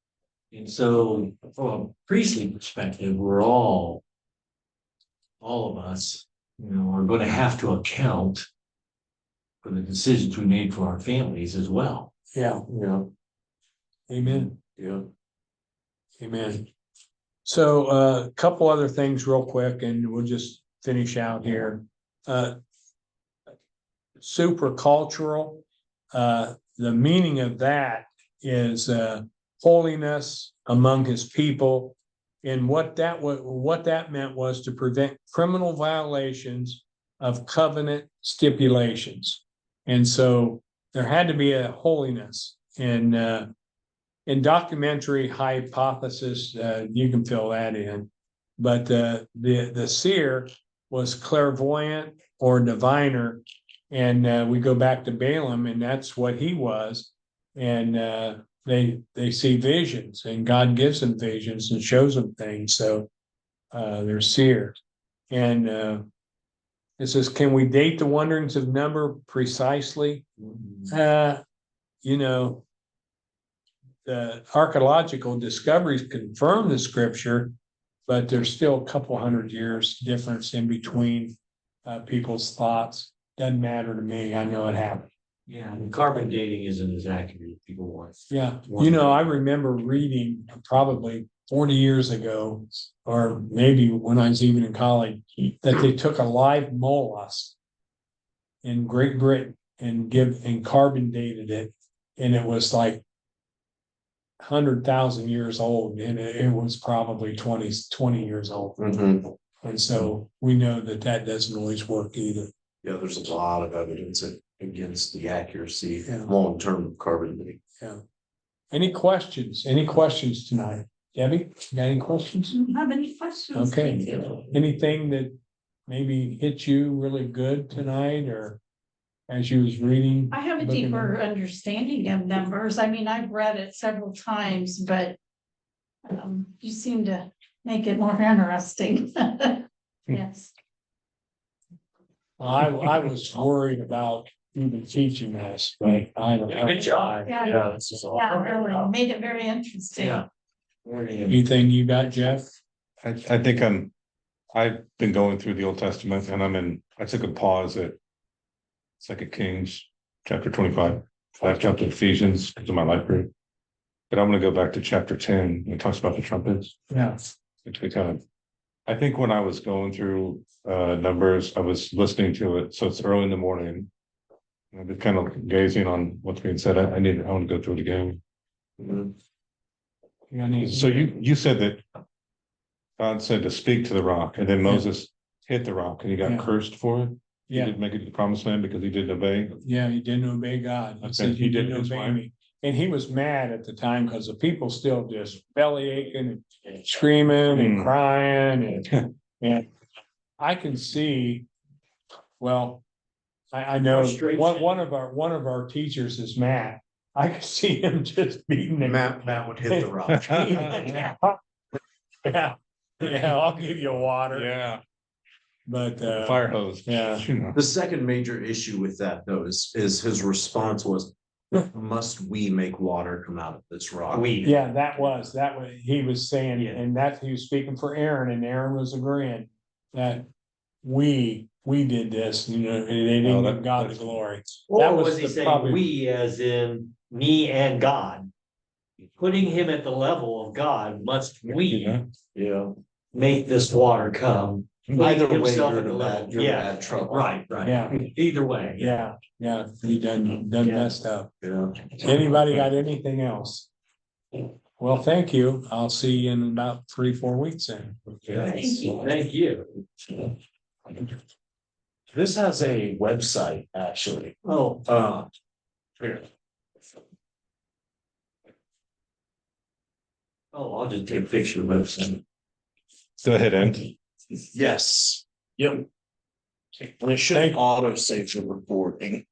S6: And so from a priestly perspective, we're all of us, are going to have to account for the decisions we made for our families as well.
S1: Yeah, amen. Amen. So a couple other things real quick, and we'll just finish out here. Super cultural. The meaning of that is holiness among his people. And what that meant was to prevent criminal violations of covenant stipulations. And so there had to be a holiness. And in documentary hypothesis, you can fill that in. But the seer was clairvoyant or diviner. And we go back to Balaam, and that's what he was. And they see visions, and God gives them visions and shows them things. So they're seers. And it says, can we date the wanderings of number precisely? The archaeological discoveries confirm the scripture, but there's still a couple hundred years difference in between people's thoughts. Doesn't matter to me. I know it happened.
S6: Yeah, and carbon dating isn't as accurate as people want.
S1: Yeah, I remember reading probably 40 years ago, or maybe when I was even in college, that they took a live mollusk in Great Britain and carbon dated it, and it was like 100,000 years old, and it was probably 20 years old. And so we know that doesn't always work either.
S7: Yeah, there's a lot of evidence against the accuracy,
S1: Yeah.
S7: long-term of carbon dating.
S1: Yeah. Any questions? Any questions tonight? Debbie, you got any questions?
S2: Don't have any questions.
S1: Okay.
S2: Thank you.
S1: Anything that maybe hit you really good tonight, or as you was reading?
S8: I have a
S1: looking
S8: deeper
S1: at-
S8: understanding of numbers. I mean, I've read it several times, but you seem to make it more interesting. Yes.
S1: I was worried about even teaching this, but I don't know.
S6: Good job.
S8: Yeah.
S6: This is
S8: Yeah, really made it very interesting.
S6: Yeah.
S1: Anything you got, Jeff?
S3: I think I'm I've been going through the Old Testament and I took a pause at 2 Kings, chapter 25. I've jumped to Ephesians because of my life group. But I'm gonna go back to chapter 10. It talks about the trumpets.
S1: Yeah.
S3: Which we kind of, I think when I was going through Numbers, I was listening to it, so it's early in the morning. And I've been kind of gazing on what's being said. I want to go through it again. So you said that God said to speak to the rock, and then Moses hit the rock and he got
S1: Yeah.
S3: cursed for it. He
S1: Yeah,
S3: didn't make it to the promised land because he didn't obey.
S1: yeah, he didn't obey God. He
S3: Okay,
S1: said,
S3: he
S1: you
S3: did
S1: didn't
S3: his
S1: obey
S3: way.
S1: me. And he was mad at the time because the people still just belly aching and screaming and
S3: Hmm.
S1: crying and I can see, well, I know one of our teachers is Matt. I can see him just beating the
S7: Matt would hit the rock.
S1: Yeah, yeah, I'll give you water,
S3: Yeah,
S1: but
S3: the fire hose.
S1: yeah.
S3: You know.
S7: The second major issue with that though is his response was, must we make water come out of this rock?
S1: Yeah, that was, he was saying,
S6: Yeah.
S1: and that he was speaking for Aaron, and Aaron was agreeing that we did this, you know, and they didn't give God the glory.
S6: Or
S1: That
S6: was he
S1: the
S6: saying
S1: probably-
S6: we as in me and God? Putting him at the level of God, must we, make this water come?
S7: Either way,
S6: Himself
S7: you're
S6: at
S7: in
S6: the
S7: a
S6: level.
S7: bad, you're in
S6: Yeah,
S7: bad trouble.
S6: right.
S1: Yeah,
S6: Either way.
S1: yeah, he done
S6: Yeah.
S1: messed up.
S7: Yeah.
S1: Anybody got anything else? Well, thank you. I'll see you in about 3-4 weeks then.
S6: Thank you.
S7: This has a website, actually.
S6: Oh,
S7: Here.
S6: I'll just take a picture of it.
S3: Go ahead, Ed.
S7: Yes.
S5: Yep.
S7: And it should
S1: Thank-
S7: auto save the recording.